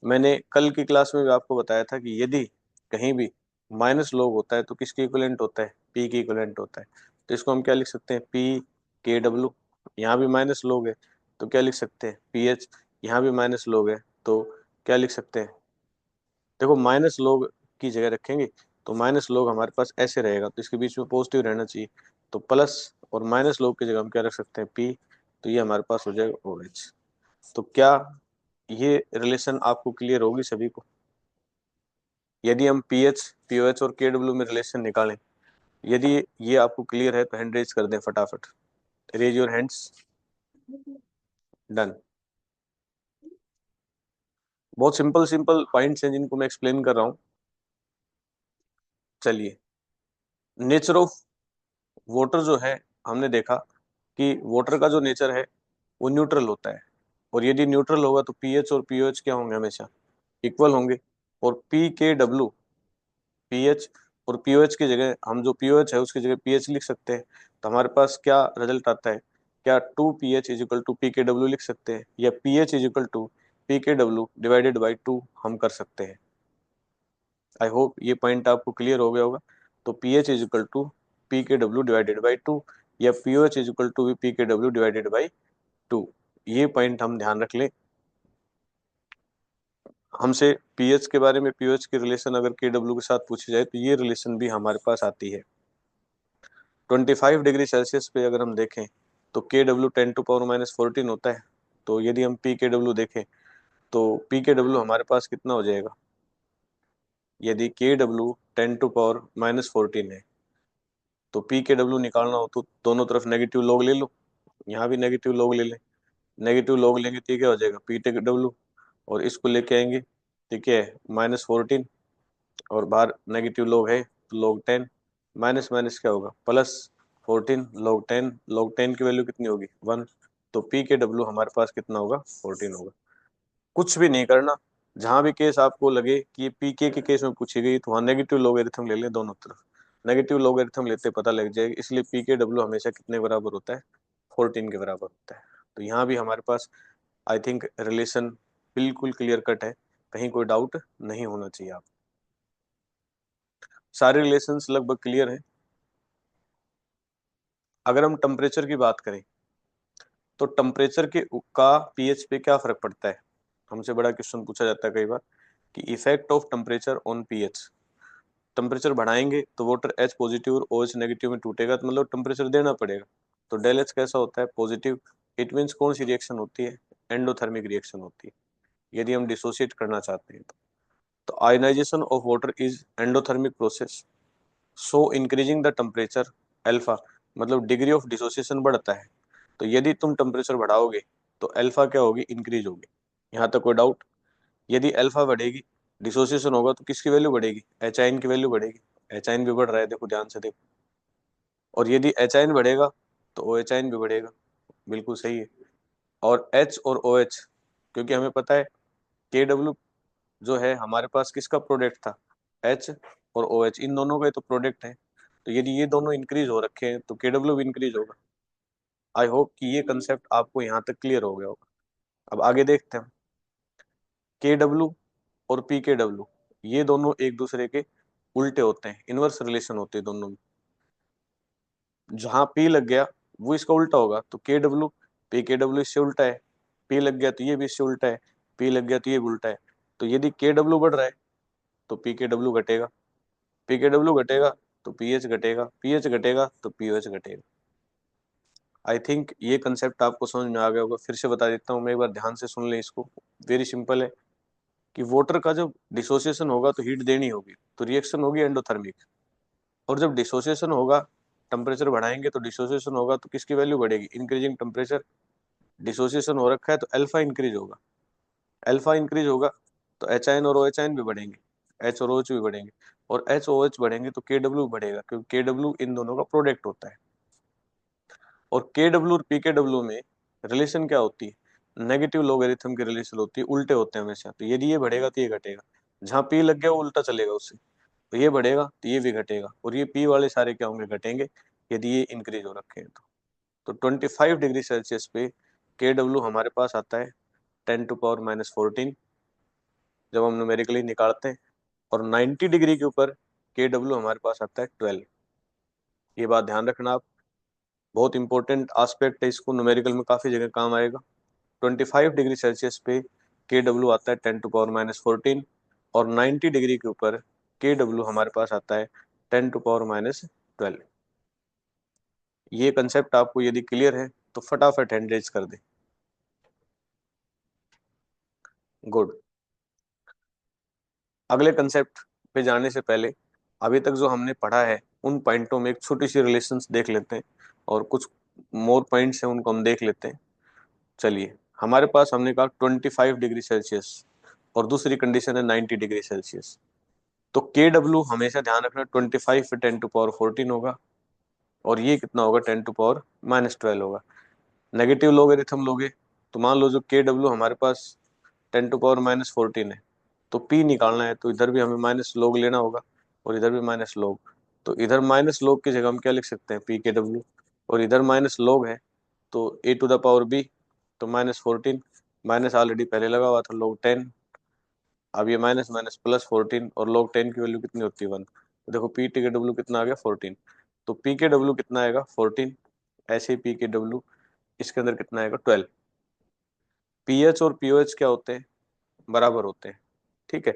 [SPEAKER 1] मैंने कल की क्लास में भी आपको बताया था कि यदि कहीं भी माइनस लॉग होता है तो किसके इक्विवेलेंट होता है, पी के इक्विवेलेंट होता है। तो इसको हम क्या लिख सकते हैं, पी के डब्ल्यू। यहाँ भी माइनस लॉग है तो क्या लिख सकते हैं, पी एच। यहाँ भी माइनस लॉग है तो क्या लिख सकते हैं, देखो माइनस लॉग की जगह रखेंगे तो माइनस लॉग हमारे पास ऐसे रहेगा, तो इसके बीच में पॉजिटिव रहना चाहिए। तो प्लस और माइनस लॉग की जगह हम क्या रख सकते हैं, पी। तो ये हमारे पास हो जाएगा ओ एच। तो क्या ये रिलेशन आपको क्लियर होगी सभी को। यदि हम P H, P O H और के डब्ल्यू में रिलेशन निकालें, यदि ये आपको क्लियर है तो हैंड रेज कर दें फटाफट। Raise your hands. डन। बहुत सिंपल सिंपल पॉइंट्स हैं जिनको मैं एक्सप्लेन कर रहा हूँ। चलिए, नेचर ऑफ वाटर जो है, हमने देखा कि वाटर का जो नेचर है वो न्यूट्रल होता है। और यदि न्यूट्रल होगा तो पीएच और पीओएच क्या होंगे, हमेशा इक्वल होंगे। और पी के डब्ल्यू, पीएच और पीओएच की जगह हम जो पीओएच है उसकी जगह पीएच लिख सकते हैं। तो हमारे पास क्या रिजल्ट आता है, क्या two P H is equal to P K W लिख सकते हैं, या P H is equal to P K W divided by two हम कर सकते हैं। आई होप ये पॉइंट आपको क्लियर हो गया होगा। तो P H is equal to P K W divided by two, या P O H is equal to P K W divided by two. ये पॉइंट हम ध्यान रख लें। हमसे पीएच के बारे में, पीओएच की रिलेशन अगर के डब्ल्यू के साथ पूछी जाए तो ये रिलेशन भी हमारे पास आती है। 25 डिग्री सेल्सियस पे अगर हम देखें तो के डब्ल्यू 10⁻⁻14 होता है। तो यदि हम पी के डब्ल्यू देखें तो पी के डब्ल्यू हमारे पास कितना हो जाएगा, यदि के डब्ल्यू 10⁻⁻14 है तो पी के डब्ल्यू निकालना हो तो दोनों तरफ नेगेटिव लॉग ले लो, यहाँ भी नेगेटिव लॉग ले लें। नेगेटिव लॉग लेंगे तो ये क्या हो जाएगा, पी टे डब्ल्यू। और इसको लेके आएंगे, ठीक है, -14। और बाहर नेगेटिव लॉग है तो log 10, माइनस माइनस क्या होगा, +14 log 10। log 10 की वैल्यू कितनी होगी, 1। तो पी के डब्ल्यू हमारे पास कितना होगा, 14 होगा। कुछ भी नहीं करना, जहां भी केस आपको लगे कि ये पीके के केस में पूछी गई तो वहां नेगेटिव लॉगरिथम ले लें, दोनों तरफ नेगेटिव लॉगरिथम लेते पता लग जाएगा। इसलिए पीके डब्ल्यू हमेशा कितने बराबर होता है, 14 के बराबर होता है। तो यहाँ भी हमारे पास आई थिंक रिलेशन बिल्कुल क्लियर कट है, कहीं कोई डाउट नहीं होना चाहिए। आप सारे रिलेशंस लगभग क्लियर हैं। अगर हम टेम्परेचर की बात करें तो टेम्परेचर के का पीएच पे क्या फर्क पड़ता है। हमसे बड़ा क्वेश्चन पूछा जाता है कई बार कि effect of temperature on pH. Temperature बढ़ाएंगे तो वाटर एच पॉजिटिव और ओ एच नेगेटिव में टूटेगा, तो मतलब टेम्परेचर देना पड़ेगा। तो डेल एच कैसा होता है, पॉजिटिव। इट मीन्स कौन सी रिएक्शन होती है, एंडोथर्मिक रिएक्शन होती है यदि हम डिसोसिएट करना चाहते हैं तो ionization of water is endothermic process, so increasing the temperature alpha, मतलब डिग्री ऑफ डिसोसिएशन बढ़ता है। तो यदि तुम टेम्परेचर बढ़ाओगे तो अल्फा क्या होगी, इंक्रीज होगी। यहाँ तक कोई डाउट? यदि अल्फा बढ़ेगी, डिसोसिएशन होगा तो किसकी वैल्यू बढ़ेगी, एच आइन की वैल्यू बढ़ेगी। एच आइन भी बढ़ रहा है, देखो ध्यान से देखो। और यदि एच आइन बढ़ेगा तो ओ एच आइन भी बढ़ेगा, बिल्कुल सही है। और एच और ओ एच, क्योंकि हमें पता है के डब्ल्यू जो है हमारे पास किसका प्रोडक्ट था, एच और ओ एच, इन दोनों का ही तो प्रोडक्ट है। तो यदि ये दोनों इंक्रीज हो रखे हैं तो के डब्ल्यू भी इंक्रीज होगा। आई होप कि ये कंसेप्ट आपको यहाँ तक क्लियर हो गया होगा। अब आगे देखते हैं। के डब्ल्यू और पी के डब्ल्यू ये दोनों एक दूसरे के उल्टे होते हैं, इनवर्स रिलेशन होते हैं दोनों में। जहां पी लग गया वो इसका उल्टा होगा, तो के डब्ल्यू पी के डब्ल्यू इससे उल्टा है। पी लग गया तो ये भी इससे उल्टा है, पी लग गया तो ये भी उल्टा है। तो यदि के डब्ल्यू बढ़ रहा है तो पी के डब्ल्यू घटेगा, पी के डब्ल्यू घटेगा तो पीएच घटेगा, पीएच घटेगा तो पीओएच घटेगा। आई थिंक ये कंसेप्ट आपको समझ में आ गया होगा, फिर से बता देता हूँ मैं, एक बार ध्यान से सुन लें इसको। वेरी सिंपल है कि वाटर का जब डिसोसिएशन होगा तो हीट देनी होगी, तो रिएक्शन होगी एंडोथर्मिक। और जब डिसोसिएशन होगा, टेम्परेचर बढ़ाएंगे तो डिसोसिएशन होगा तो किसकी वैल्यू बढ़ेगी, इंक्रीजिंग टेम्परेचर। डिसोसिएशन हो रखा है तो अल्फा इंक्रीज होगा, अल्फा इंक्रीज होगा तो एच आइन और ओ एच आइन भी बढ़ेंगे, एच और ओ एच भी बढ़ेंगे। और एच ओ एच बढ़ेंगे तो के डब्ल्यू बढ़ेगा, क्योंकि के डब्ल्यू इन दोनों का प्रोडक्ट होता है। और के डब्ल्यू और पी के डब्ल्यू में रिलेशन क्या होती है, नेगेटिव लॉगरिथम की रिलेशन होती है, उल्टे होते हैं हमेशा। तो यदि ये बढ़ेगा तो ये घटेगा, जहाँ पी लग गया वो उल्टा चलेगा उससे, तो ये बढ़ेगा तो ये भी घटेगा। और ये पी वाले सारे क्या होंगे, घटेंगे, यदि ये इंक्रीज हो रखे हैं तो 25 डिग्री सेल्सियस पे के डब्ल्यू हमारे पास आता है 10⁻⁻14 जब हम न्यूमेरिकली निकालते हैं। और 90 डिग्री के ऊपर के डब्ल्यू हमारे पास आता है 12। ये बात ध्यान रखना आप, बहुत इंपॉर्टेंट आस्पेक्ट है, इसको न्यूमेरिकल में काफी जगह काम आएगा। 25 डिग्री सेल्सियस पे के डब्ल्यू आता है 10⁻⁻14, और 90 डिग्री के ऊपर के डब्ल्यू हमारे पास आता है 10⁻12। ये कंसेप्ट आपको यदि क्लियर है तो फटाफट हैंड रेज कर दे। गुड। अगले कंसेप्ट पे जाने से पहले अभी तक जो हमने पढ़ा है उन पॉइंटों में एक छोटी सी रिलेशंस देख लेते हैं, और कुछ मोर पॉइंट्स हैं उनको हम देख लेते हैं। चलिए, हमारे पास हमने कहा 25 डिग्री सेल्सियस, और दूसरी कंडीशन है 90 डिग्री सेल्सियस। तो के डब्ल्यू हमेशा ध्यान रखना 25 पे 10⁻14 होगा, और ये कितना होगा, 10⁻−12 होगा। नेगेटिव लोगरिथम लोगे तो मान लो जो के डब्ल्यू हमारे पास 10⁻−14 है, तो पी निकालना है तो इधर भी हमें माइनस लोग लेना होगा, और इधर भी माइनस लोग। तो इधर माइनस लोग की जगह हम क्या लिख सकते हैं, पी के डब्ल्यू। और इधर माइनस लोग है तो a⁻b, तो -14, माइनस ऑलरेडी पहले लगा हुआ था, लोग 10। अब ये माइनस माइनस प्लस 14, और लोग 10 की वैल्यू कितनी होती है, 1। तो देखो पी टी के डब्ल्यू कितना आ गया, 14। तो पी के डब्ल्यू कितना आएगा, 14। ऐसे ही पी के डब्ल्यू इसके अंदर कितना आएगा, 12। पीएच और पीओएच क्या होते हैं, बराबर होते हैं, ठीक है।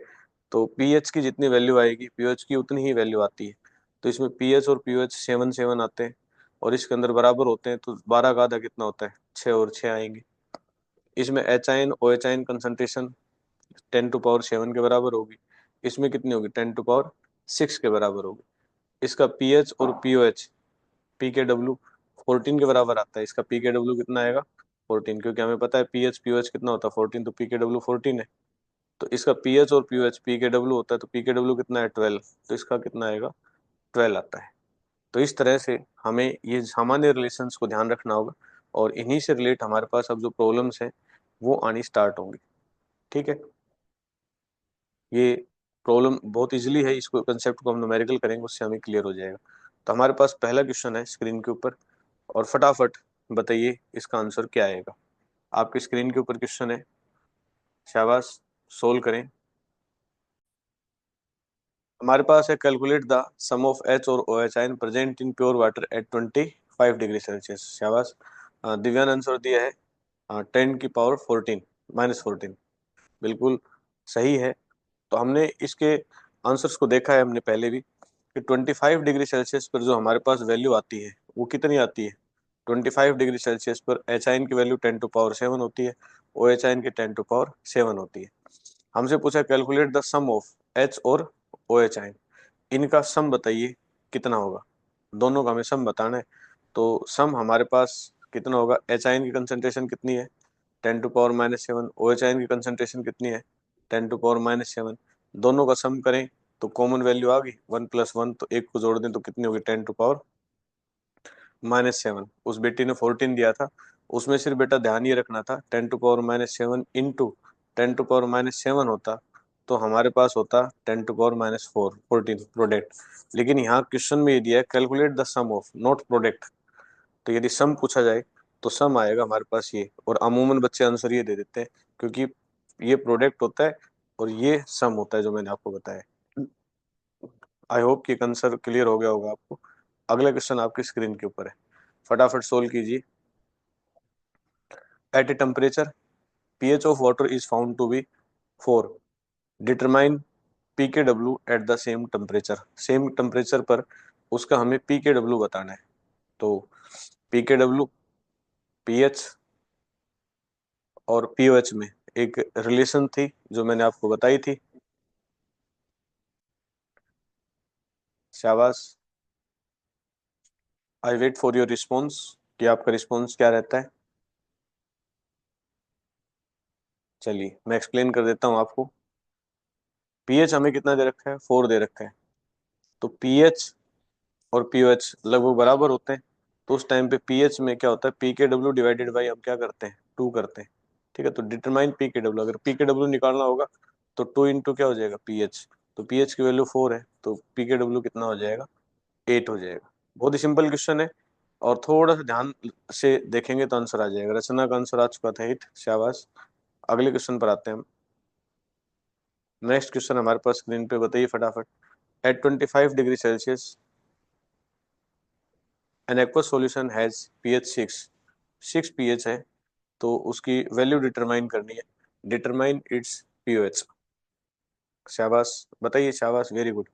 [SPEAKER 1] तो पीएच की जितनी वैल्यू आएगी पीओएच की उतनी ही वैल्यू आती है। तो इसमें पीएच और पीओएच 7 आते हैं, और इसके अंदर बराबर होते हैं, तो 12 का आधा कितना होता है, 6 और 6 आएंगे। इसमें एच आइन ओ एच आइन कंसंट्रेशन 10⁻7 के बराबर होगी। इसमें कितनी होगी, 10⁻6 के बराबर होगी। इसका पीएच और पीओएच पी के डब्ल्यू 14 के बराबर आता है। इसका पी के डब्ल्यू कितना आएगा, 14, क्योंकि हमें पता है पीएच पीओएच कितना होता है, 14, तो पी के डब्ल्यू 14 है। तो इसका पीएच और पीओएच पी के डब्ल्यू होता है, तो पी के डब्ल्यू कितना है, 12, तो इसका कितना आएगा, 12 आता है। तो इस तरह से हमें ये सामान्य रिलेशंस को ध्यान रखना होगा, और इन्हीं से रिलेट हमारे पास अब जो प्रॉब्लम्स हैं वो आनी स्टार्ट होंगी, ठीक है। ये प्रॉब्लम बहुत इजीली है, इसको कंसेप्ट को हम न्यूमेरिकल करेंगे उससे हमें क्लियर हो जाएगा। तो हमारे पास पहला क्वेश्चन है स्क्रीन के ऊपर, और फटाफट बताइए इसका आंसर क्या आएगा। आपकी स्क्रीन के ऊपर क्वेश्चन है, शाबाश, सोल्व करें। हमारे पास है calculate the sum of H और O H ion present in pure water at 25 degree Celsius. शाबाश। दिव्या ने आंसर दिया है 10⁻14 -14, बिल्कुल सही है। तो हमने इसके आंसर्स को देखा है हमने पहले भी, कि 25 डिग्री सेल्सियस पर जो हमारे पास वैल्यू आती है वो कितनी आती है, 25 डिग्री सेल्सियस पर एच आइन की वैल्यू 10⁻7 होती है, ओ एच आइन की 10⁻7 होती है। हमसे पूछा calculate the sum of H और ओ एच आइन, इनका सम बताइए कितना होगा। दोनों का हमें सम बताना है। तो सम हमारे पास कितना होगा, एच आइन की कंसंट्रेशन कितनी है 10⁻⁻7, ओ एच आइन की कंसंट्रेशन कितनी है 10⁻⁻7। दोनों का सम करें तो कॉमन वैल्यू आ गई 1+1, तो एक को जोड़ दें तो कितनी होगी 10⁻⁻7। उस बेटी ने 14 दिया था, उसमें सिर्फ बेटा ध्यान ये रखना था 10⁻⁻7 इंटू 10⁻⁻7 होता तो हमारे पास होता 10⁻⁻4 14 प्रोडक्ट। लेकिन यहाँ क्वेश्चन में ये दिया है calculate the sum of, not product. तो यदि सम पूछा जाए तो सम आएगा हमारे पास ये, और अमूमन बच्चे आंसर ये दे देते हैं क्योंकि ये प्रोडक्ट होता है और ये सम होता है जो मैंने आपको बताया। आई होप कि आंसर क्लियर हो गया होगा आपको। अगला क्वेश्चन आपकी स्क्रीन के ऊपर है, फटाफट सोल्व कीजिए। At a temperature pH of water is found to be 4. Determine pKw at the same temperature. Same temperature पर उसका हमें pKw बताना है। तो pKw pH और pOH में एक रिलेशन थी जो मैंने आपको बताई थी। शाबाश, I wait for your response कि आपका रिस्पॉन्स क्या रहता है। चलिए मैं एक्सप्लेन कर देता हूँ आपको। pH हमें कितना दे रखा है 4 दे रखा है, तो pH और पीओएच लगभग बराबर होते हैं। तो उस टाइम पे पीएच में क्या होता है पीकेडब्ल्यू डिवाइडेड बाई हम क्या करते हैं 2 करते हैं। ठीक है, तो डिटरमाइन पीकेडब्ल्यू, अगर पीकेडब्ल्यू निकालना होगा तो 2 इंटू क्या हो जाएगा पीएच, तो पीएच की वैल्यू 4 है तो पीकेडब्ल्यू कितना हो जाएगा 8 हो जाएगा। बहुत ही सिंपल क्वेश्चन है और थोड़ा सा ध्यान से देखेंगे तो आंसर आ जाएगा। रचना का आंसर आ चुका था 8, शाबाश। अगले क्वेश्चन पर आते हैं हम। नेक्स्ट क्वेश्चन हमारे पास स्क्रीन पे बताइए फटाफट। At 25 degree Celsius an aqueous solution has pH 6 pH है, तो उसकी वैल्यू डिटरमाइन करनी है। Determine its pOH. शाबाश, बताइए, शाबाश, वेरी गुड।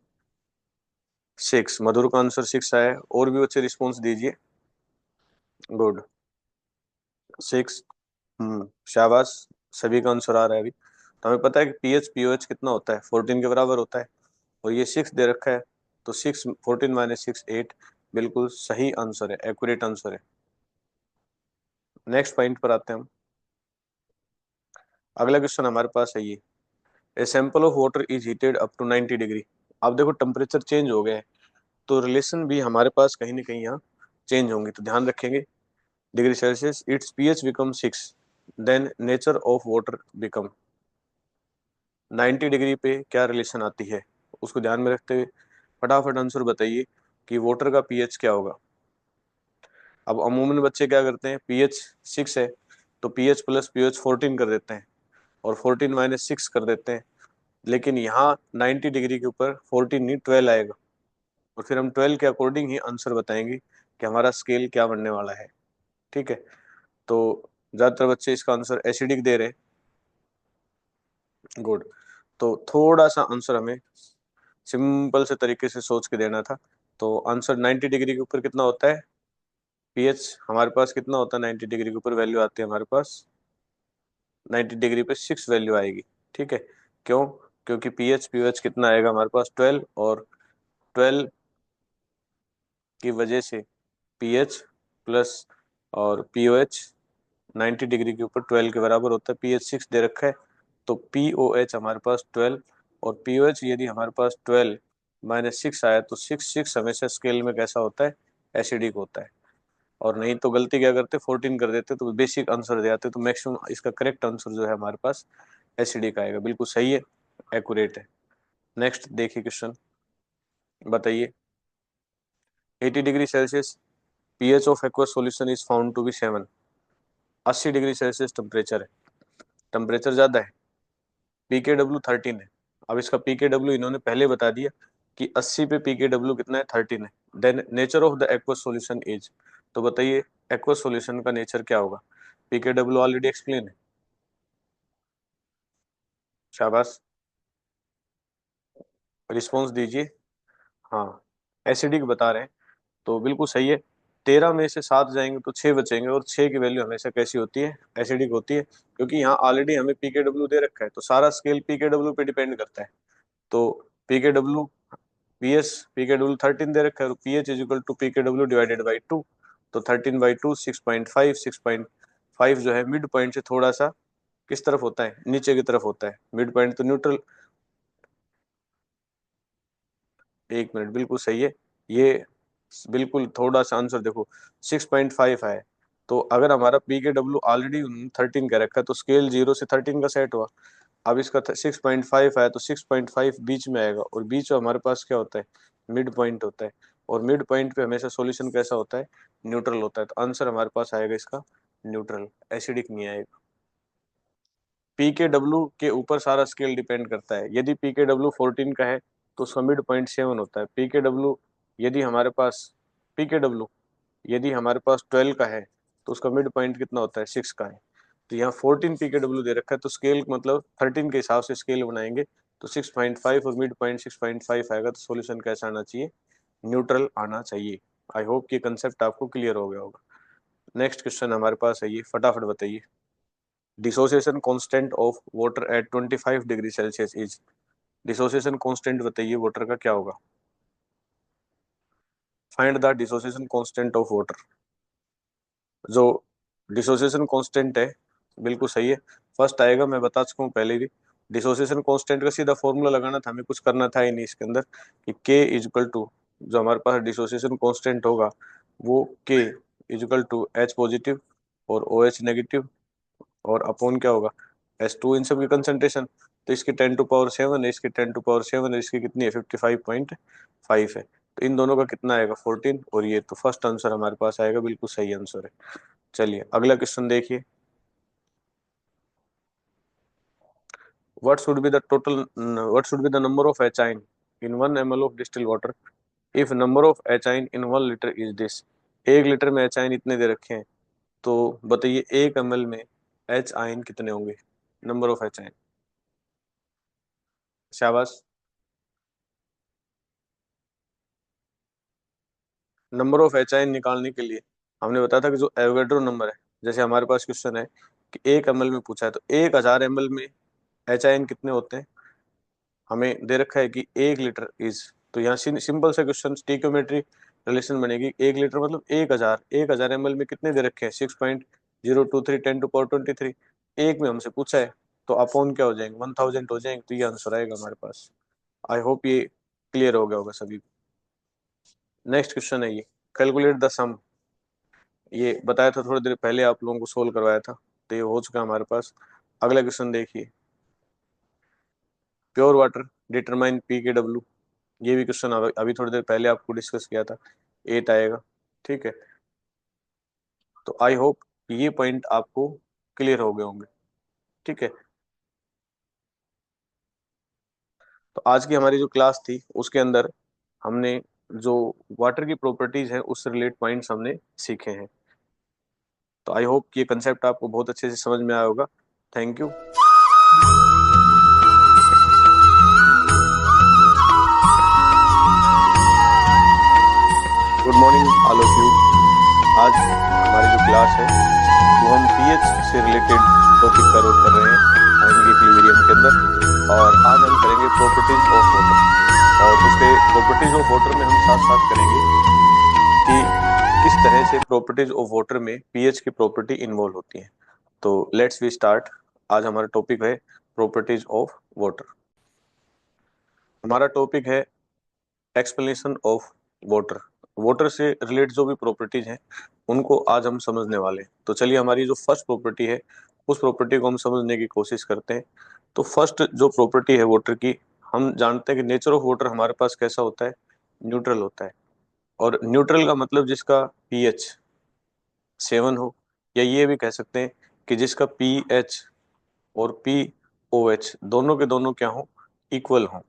[SPEAKER 1] 6, मधुर का आंसर 6 आया है। और भी अच्छे रिस्पॉन्स दीजिए। गुड, 6। शाबाश, सभी का आंसर आ रहा है अभी। तो हमें पता है कि पीएच पीओएच कितना होता है 14 के बराबर होता है, और ये 6 दे रखा है, तो 6 14 - 6 8 बिल्कुल सही आंसर है, एक्यूरेट आंसर है। नेक्स्ट पॉइंट पर आते हैं हम। अगला क्वेश्चन हमारे पास है ये, a sample of water is heated up to 90 degree. अब देखो टेम्परेचर चेंज हो गया है तो रिलेशन भी हमारे पास कहीं ना कहीं यहाँ चेंज होंगे, तो ध्यान रखेंगे। Degree Celsius its pH become 6, then nature of water become. 90 degree पे क्या रिलेशन आती है उसको ध्यान में रखते हुए फटाफट आंसर बताइए कि वाटर का पीएच क्या होगा। अब अमूमन बच्चे क्या करते हैं, पीएच 6 है तो पीएच प्लस पीएच 14 कर देते हैं और 14 - 6 कर देते हैं। लेकिन यहाँ 90 डिग्री के ऊपर 14 नहीं 12 आएगा, और फिर हम 12 के अकॉर्डिंग ही आंसर बताएंगे कि हमारा स्केल क्या बनने वाला है। ठीक है, तो ज्यादातर बच्चे इसका आंसर एसिडिक दे रहे हैं। गुड, तो थोड़ा सा आंसर हमें सिंपल से तरीके से सोच के देना था। तो आंसर 90 डिग्री के ऊपर कितना होता है पीएच हमारे पास कितना होता है, 90 डिग्री के ऊपर वैल्यू आती है हमारे पास 90 डिग्री पे 6 वैल्यू आएगी। ठीक है, क्यों, क्योंकि पीएच पीओएच कितना आएगा हमारे पास 12, और 12 की वजह से पीएच प्लस और पीओएच 90 डिग्री के ऊपर 12 के बराबर होता है। पीएच 6 दे रखा है तो पीओएच हमारे पास 12, और पीओएच यदि हमारे पास 12 - 6 आया तो 6 हमेशा स्केल में कैसा होता है, एसिडिक होता है। और नहीं तो गलती क्या करते 14 कर देते तो बेसिक आंसर दे आते, तो मैक्सिमम इसका करेक्ट आंसर जो है हमारे पास एसिडिक आएगा। बिल्कुल सही है, एक्यूरेट है। नेक्स्ट देखिए क्वेश्चन, बताइए। 80 degree Celsius pH of aqueous solution is found to be 7। 80 degree Celsius temperature है, टेम्परेचर ज्यादा है, पीकेडब्ल्यू 13 है। अब इसका पीकेडब्ल्यू इन्होंने पहले बता दिया कि 80 पे पीकेडब्ल्यू कितना है 13 है। Then nature of the aqueous solution is, तो बताइए एक्वस सॉल्यूशन का नेचर क्या होगा। पीकेडब्ल्यू ऑलरेडी एक्सप्लेन है, शाबाश, रिस्पॉन्स दीजिए। हाँ, एसिडिक बता रहे हैं तो बिल्कुल सही है। 13 में से 7 जाएंगे तो 6 बचेंगे, और 6 की वैल्यू हमेशा कैसी होती है, एसिडिक होती है, क्योंकि यहाँ ऑलरेडी हमें पीकेडब्ल्यू दे रखा है, तो सारा स्केल पीकेडब्ल्यू पे डिपेंड करता है। तो पीकेडब्ल्यू पीएस पीकेडब्ल्यू 13 दे रखा है, तो पीएच इज इक्वल टू पीकेडब्ल्यू डिवाइडेड बाई 2। तो 13/2 6.5। 6.5 जो है मिड पॉइंट से थोड़ा सा किस तरफ होता है, नीचे की तरफ होता है। मिड पॉइंट तो न्यूट्रल, 1 मिनट, बिल्कुल सही है ये, बिल्कुल थोड़ा सा आंसर देखो, 6.5 है। तो अगर हमारा पी के डब्ल्यू ऑलरेडी 13 का रखा है, तो स्केल 0 से 13 का सेट हुआ। अब इसका 6.5 है, तो 6.5 बीच में आएगा, और बीच में हमारे पास क्या होता है, मिड पॉइंट होता है। और मिड पॉइंट पे हमेशा सॉल्यूशन कैसा होता है, न्यूट्रल होता है। तो आंसर हमारे पास आएगा इसका न्यूट्रल, एसिडिक नहीं आएगा। पी के डब्ल्यू के ऊपर सारा स्केल डिपेंड करता है। यदि पी के डब्ल्यू 14 का है तो उसका मिड पॉइंट 7 होता है। पी के डब्ल्यू यदि हमारे पास पी के डब्ल्यू यदि हमारे पास 12 का है तो उसका मिड पॉइंट कितना होता है, 6 का है। तो यहाँ 14 पी के डब्ल्यू दे रखा है, तो स्केल मतलब 13 के हिसाब से स्केल बनाएंगे, तो 6.5 और मिड पॉइंट 6.5 आएगा। तो सोल्यूशन कैसा आना चाहिए, न्यूट्रल आना चाहिए। आई होप ये कंसेप्ट आपको क्लियर हो गया होगा। नेक्स्ट क्वेश्चन हमारे पास है, ये फटाफट बताइए। Dissociation constant of water at 25 degree Celsius is. Dissociation constant बताइए वाटर का क्या होगा। Find the dissociation constant of water. जो डिसोसिएशन कांस्टेंट है, बिल्कुल सही है। फर्स्ट आएगा, मैं बता चुका हूँ पहले भी। डिसोसिएशन कांस्टेंट का सीधा फॉर्मूला लगाना था, हमें कुछ करना था ही नहीं इसके अंदर, कि K इज इक्वल टू, जो हमारे पास डिसोसिएशन कांस्टेंट होगा वो K is equal to H positive और OH नेगेटिव, और अपॉन क्या होगा, S2, इन सब की कंसंट्रेशन। तो इसकी 10⁻7 है, इसकी 10⁻7 है, इसकी कितनी है, 55.5 है। तो इन दोनों का कितना आएगा, 14। और ये तो फर्स्ट आंसर हमारे पास आएगा, बिल्कुल सही आंसर है। चलिए अगला क्वेश्चन देखिए। What should be the number of HI in 1 ml of distilled water if number of HI in 1 liter is this। 1 litre में HI इतने दे रखे हैं, तो बताइए 1 ml में HI कितने होंगे, नंबर ऑफ HI। शाबाश। नंबर ऑफ HI निकालने के लिए हमने बताया था कि जो एवोगैड्रो नंबर है, जैसे हमारे पास क्वेश्चन है कि 1 ml में पूछा है, तो 1000 ml में HI कितने होते हैं, हमें दे रखा है कि 1 लीटर इज, तो यहाँ सिंपल सा क्वेश्चन स्टिक्योमेट्री रिलेशन बनेगी। 1 लीटर मतलब 1000, 1000 ml में कितने दे रखे हैं, 6.023 10⁻23। एक में हमसे पूछा है, तो अपॉन क्या हो जाएंगे, 1000 हो जाएंगे। तो ये आंसर आएगा हमारे पास। आई होप ये क्लियर हो गया होगा सभी को। नेक्स्ट क्वेश्चन है ये, कैलकुलेट द सम। ये बताया था थोड़ी देर पहले, आप लोगों को सोल्व करवाया था, तो ये हो चुका है हमारे पास। अगला क्वेश्चन देखिए, pure water determine P K W. ये भी क्वेश्चन अभी थोड़ी देर पहले आपको डिस्कस किया था, 8 आएगा। ठीक है, तो आई होप ये पॉइंट आपको क्लियर हो गए होंगे। ठीक है, तो आज की हमारी जो क्लास थी उसके अंदर हमने जो वाटर की प्रॉपर्टीज है उससे रिलेटेड पॉइंट्स हमने सीखे हैं। तो आई होप ये कंसेप्ट आपको बहुत अच्छे से समझ में आया होगा। Thank you. Good morning all of you. आज हमारी जो क्लास है वो हम पीएच से रिलेटेड टॉपिक कवर कर रहे हैं आयन इक्विलिब्रियम के अंदर, और आज हम करेंगे प्रॉपर्टीज ऑफ वाटर। और उसके प्रॉपर्टीज ऑफ वाटर में हम साथ साथ करेंगे कि किस तरह से प्रॉपर्टीज ऑफ वाटर में पीएच की प्रॉपर्टी इन्वॉल्व होती है। तो लेट्स वी स्टार्ट। आज हमारा टॉपिक है प्रॉपर्टीज ऑफ वाटर। हमारा टॉपिक है एक्सप्लेनेशन ऑफ वाटर। वाटर से रिलेटेड जो भी प्रॉपर्टीज हैं उनको आज हम समझने वाले हैं। तो चलिए हमारी जो फर्स्ट प्रॉपर्टी है उस प्रॉपर्टी को हम समझने की कोशिश करते हैं। तो फर्स्ट जो प्रॉपर्टी है वाटर की, हम जानते हैं कि नेचर ऑफ वाटर हमारे पास कैसा होता है, न्यूट्रल होता है। और न्यूट्रल का मतलब जिसका पीएच 7 हो, या ये भी कह सकते हैं कि जिसका पीएच और पीओएच दोनों के दोनों क्या हो, इक्वल हो।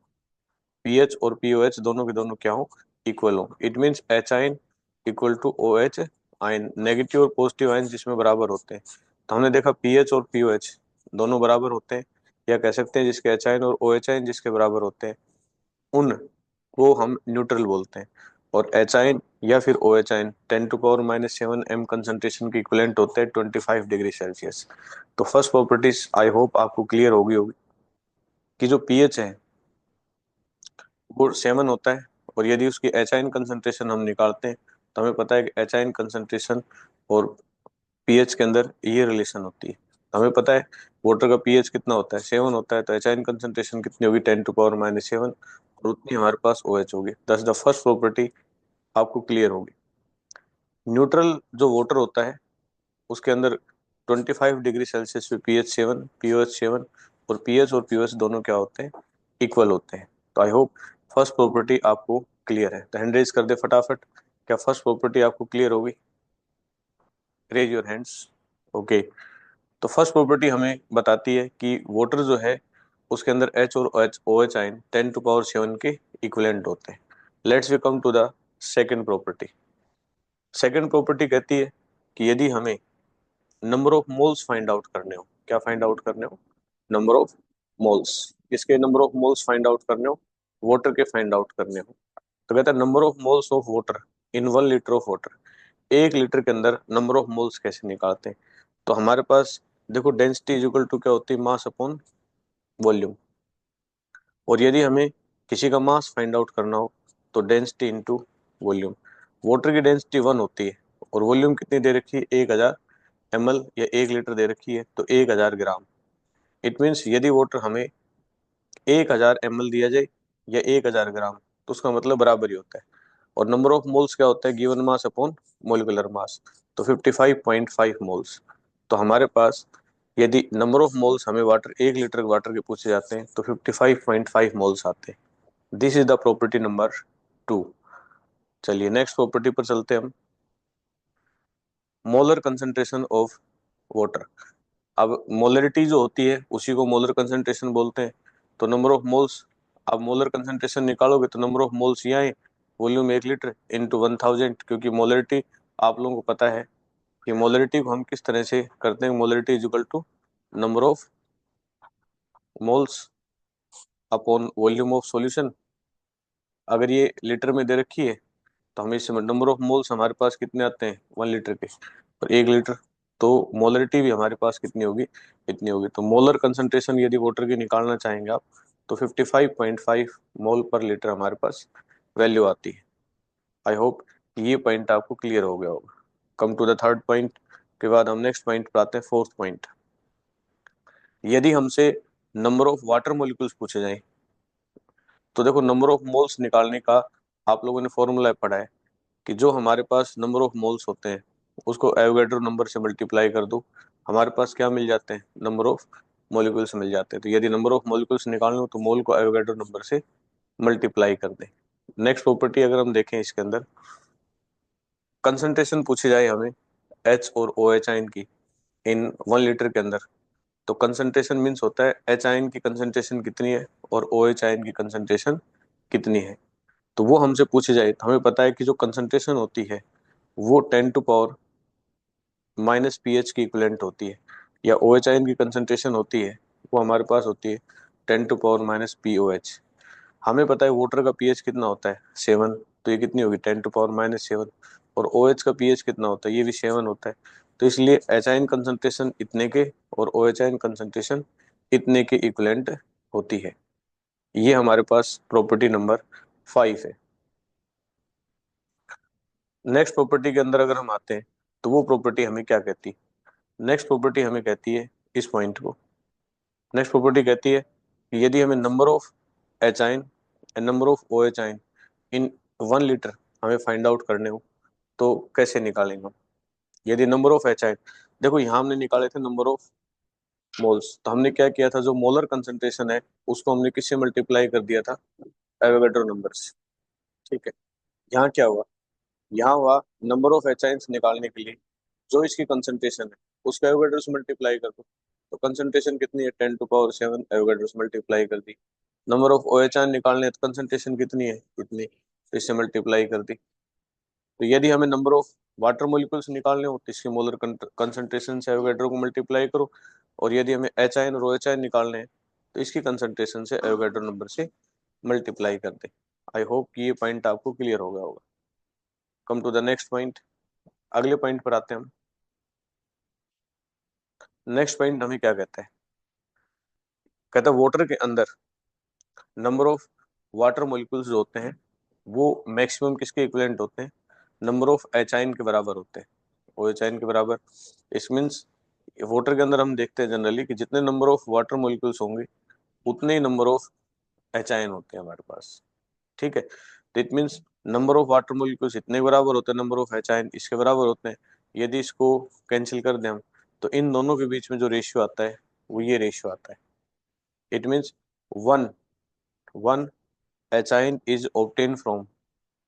[SPEAKER 1] पीएच और पीओएच दोनों के दोनों क्या हो, इक्वल हो। इट मीन्स एच आइन इक्वल टू ओ एच आइन, नेगेटिव और पॉजिटिव आइन जिसमें बराबर होते हैं। तो हमने देखा पीएच और पीओएच दोनों बराबर होते हैं, या कह सकते हैं जिसके एच आइन और ओ एच आइन जिसके बराबर होते हैं उन को हम न्यूट्रल बोलते हैं। और एच आयन या फिर O H ion 10⁻⁻7 m concentration के इक्विवेलेंट होते हैं 25 डिग्री सेल्सियस। तो फर्स्ट प्रॉपर्टीज आई होप आपको क्लियर होगी कि जो पीएच है वो 7 होता है, और यदि उसकी एच आयन कंसंट्रेशन हम निकालते हैं तो हमें पता है कि एच आयन कंसंट्रेशन और पीएच के अंदर ये रिलेशन होती है। तो हमें पता है वाटर का पीएच कितना होता है, 7 होता है, तो एच आयन कंसंट्रेशन कितनी होगी, 10⁻⁻7, और उतनी हमारे पास ओ एच होगी। दस द फर्स्ट प्रॉपर्टी आपको क्लियर होगी। न्यूट्रल जो वाटर होता है उसके अंदर 25 डिग्री सेल्सियस पे pH 7 pOH 7, और pH और pOH दोनों क्या होते हैं, इक्वल होते हैं। तो आई होप फर्स्ट प्रॉपर्टी आपको क्लियर है। तो हैंड रेज कर दे फटाफट, क्या फर्स्ट प्रॉपर्टी आपको क्लियर होगी? Raise your hands. ओके, तो फर्स्ट प्रॉपर्टी हमें बताती है कि वाटर जो है उसके अंदर H और OH आयन 10⁻7 के इक्विवेलेंट होते हैं। Let's we come to the second property. Second property कहती है कि यदि हमें number of moles find out करने हो, क्या फाइंड आउट करने हो, नंबर ऑफ मोल्स। किसके number of moles find out करने हो, वाटर के फाइंड आउट करने हो। तो कहता है number of moles of water in 1 litre of water, 1 litre के अंदर नंबर ऑफ मोल्स कैसे निकालते हैं। तो हमारे पास देखो डेंसिटी इज इक्वल टू क्या होती है, मास अपॉन वॉल्यूम। और यदि हमें किसी का मास फाइंड आउट करना हो तो डेंसिटी इंटू वॉल्यूम। वाटर की डेंसिटी 1 होती है और वॉल्यूम कितनी दे रखी है, 1000 ml या 1 लीटर दे रखी है, तो 1000 ग्राम। इट मीन्स यदि वाटर हमें 1000 ml दिया जाए या 1000 ग्राम, तो उसका मतलब बराबर ही होता है। और नंबर ऑफ मोल्स क्या होता है, given mass upon molecular mass, तो 55.5 मोल्स। तो हमारे पास यदि नंबर ऑफ मोल्स हमें वाटर 1 लीटर वाटर के पूछे जाते हैं तो 55.5 मोल्स आते हैं। This is the property number 2। चलिए नेक्स्ट प्रॉपर्टी पर चलते हैं हम। Molar concentration of water. अब मोलरिटी जो होती है उसी को मोलर कंसंट्रेशन बोलते हैं। तो नंबर ऑफ मोल्स, आप मोलर कंसंट्रेशन निकालोगे तो नंबर ऑफ मोल्स यहाँ है, वॉल्यूम 1 लीटर इंटू 1000, क्योंकि मोलरिटी आप लोगों को पता है कि मोलरिटी को हम किस तरह से करते हैं, molarity is equal to number of moles upon volume of solution. अगर ये लीटर में दे रखी है तो हमें इससे नंबर ऑफ मोल्स हमारे पास कितने आते हैं, 1 लीटर के, और 1 लीटर, तो मोलरिटी भी हमारे पास कितनी होगी, इतनी होगी। तो मोलर कंसंट्रेशन यदि वाटर की निकालना चाहेंगे आप तो 55.5 मोल पर लीटर हमारे पास वैल्यू आती है। आई होप ये पॉइंट आपको क्लियर हो गया होगा। Come to the third point के बाद हम नेक्स्ट पॉइंट पर आते हैं, फोर्थ पॉइंट। यदि हमसे नंबर ऑफ वाटर मोलिकुल्स पूछे जाए तो देखो नंबर ऑफ मोल्स निकालने का आप लोगों ने फॉर्मूला पढ़ा है कि जो हमारे पास नंबर ऑफ मोल्स होते हैं उसको एवोगैड्रो नंबर से मल्टीप्लाई कर दो, हमारे पास क्या मिल जाते हैं, नंबर ऑफ मॉलिक्यूल्स मिल जाते हैं। तो यदि नंबर ऑफ मॉलिक्यूल्स निकालना हो तो मोल को एवोगैड्रो नंबर से मल्टीप्लाई कर दें। नेक्स्ट प्रॉपर्टी अगर हम देखें इसके अंदर, कंसंट्रेशन पूछी जाए हमें एच और ओ एच आयन की इन 1 लीटर के अंदर, तो कंसंट्रेशन मीन्स होता है एच आयन की कंसंट्रेशन कितनी है और ओ एच आयन की कंसंट्रेशन कितनी है। तो वो हमसे पूछे जाए तो हमें पता है कि जो कंसंट्रेशन होती है वो 10⁻⁻ की इक्विवेलेंट होती है, या ओ एच आयन की कंसंट्रेशन होती है वो हमारे पास होती है 10⁻⁻POH। हमें पता है वाटर का पीएच कितना होता है, 7, तो ये कितनी होगी 10⁻⁻7। और ओ एच का पीएच कितना होता है, ये भी 7 होता है। तो इसलिए एच आयन कंसंट्रेशन इतने के और ओ एच आयन कंसंट्रेशन इतने के इक्विवेलेंट होती है। ये हमारे पास प्रॉपर्टी नंबर 5 है। नेक्स्ट प्रॉपर्टी के अंदर अगर हम आते हैं तो वो प्रॉपर्टी हमें क्या कहती है, नेक्स्ट प्रॉपर्टी हमें कहती है इस पॉइंट को। नेक्स्ट प्रॉपर्टी कहती है कि यदि हमें number of H ion and number of O H ion in 1 litre हमें फाइंड आउट करने हो तो कैसे निकालेंगे हम। यदि नंबर ऑफ एच आइन, देखो यहाँ हमने निकाले थे नंबर ऑफ मोल्स, तो हमने क्या किया था, जो मोलर कंसंट्रेशन है उसको हमने किससे मल्टीप्लाई कर दिया था, एवोगैड्रो नंबर से। ठीक है, यहाँ क्या हुआ, यहाँ हुआ नंबर ऑफ एच आइन्स निकालने के लिए जो इसकी कंसंट्रेशन है उसका एवोगैड्रो से मल्टीप्लाई कर दो। तो कंसंट्रेशन कितनी है, 10⁻7 एवोगैड्रो से मल्टीप्लाई कर दी। Number of O H are निकालने हैं तो कंसंट्रेशन कितनी है, इतनी, तो इससे मल्टीप्लाई कर दी। तो यदि हमें नंबर ऑफ वाटर मोलिकुल्स निकालने हो तो इसके मोलर कंसंट्रेशन से एवोगैड्रो को मल्टीप्लाई करो, और यदि हमें एच आयन और ओ एच आयन निकालने हैं तो इसकी कंसंट्रेशन से एवोगैड्रो नंबर से मल्टीप्लाई कर दे। आई होप कि ये पॉइंट आपको क्लियर हो गया होगा। Come to the next point. अगले पॉइंट पर आते हैं हम। नेक्स्ट पॉइंट हमें क्या कहता है? कहता है वाटर के अंदर नंबर ऑफ वाटर मॉलिक्यूल्स जो होते हैं वो मैक्सिमम किसके इक्विवेलेंट होते हैं? नंबर ऑफ एच आयन के बराबर होते हैं, ओ एच आयन के बराबर। इस मीन्स वाटर के अंदर हम देखते हैं जनरली कि जितने नंबर ऑफ वाटर मॉलिक्यूल्स होंगे उतने ही नंबर ऑफ एच आयन होते हैं हमारे पास। ठीक है, तो it means number of water molecules इतने बराबर होते हैं, नंबर ऑफ एच आयन इसके बराबर होते हैं। यदि इसको कैंसिल कर दें हम तो इन दोनों के बीच में जो रेशियो आता है वो ये रेशियो आता है। It means one one H ion is obtain from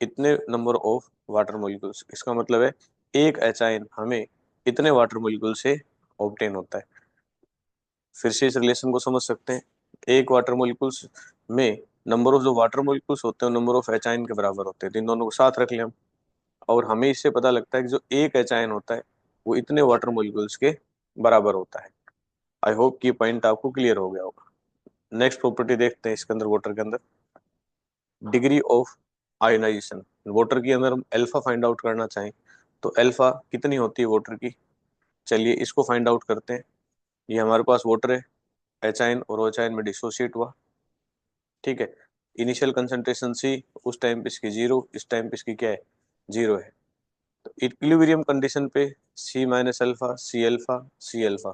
[SPEAKER 1] इतने नंबर ऑफ वाटर मॉलिक्यूल्स। इसका मतलब है एक एच आयन हमें इतने वाटर मॉलिक्यूल से ऑब्टेन होता है। फिर से इस रिलेशन को समझ सकते हैं। एक वाटर मॉलिक्यूल्स में नंबर ऑफ जो वाटर मॉलिक्यूल्स होते हैं नंबर ऑफ एच आयन के बराबर होते हैं, तो इन दोनों को साथ रख लें हम, और हमें इससे पता लगता है कि जो एक एच आयन होता है वो इतने वाटर मॉलिक्यूल्स के बराबर होता है। आई होप कि पॉइंट आपको क्लियर हो गया होगा। नेक्स्ट प्रॉपर्टी देखते हैं इसके अंदर, वाटर के अंदर डिग्री ऑफ आयोनाइजेशन। वाटर के अंदर हम अल्फा फाइंड आउट करना चाहें तो अल्फा कितनी होती है वाटर की? चलिए इसको फाइंड आउट करते हैं। ये हमारे पास वाटर है, एच आयन और ओ एच आयन में डिसोसिएट हुआ। ठीक है, इनिशियल कंसंट्रेशन सी, उस टाइम पे इसकी जीरो, इस टाइम पे इसकी क्या है? जीरो है। तो इक्विलिब्रियम कंडीशन पे C minus alpha, C alpha, C alpha.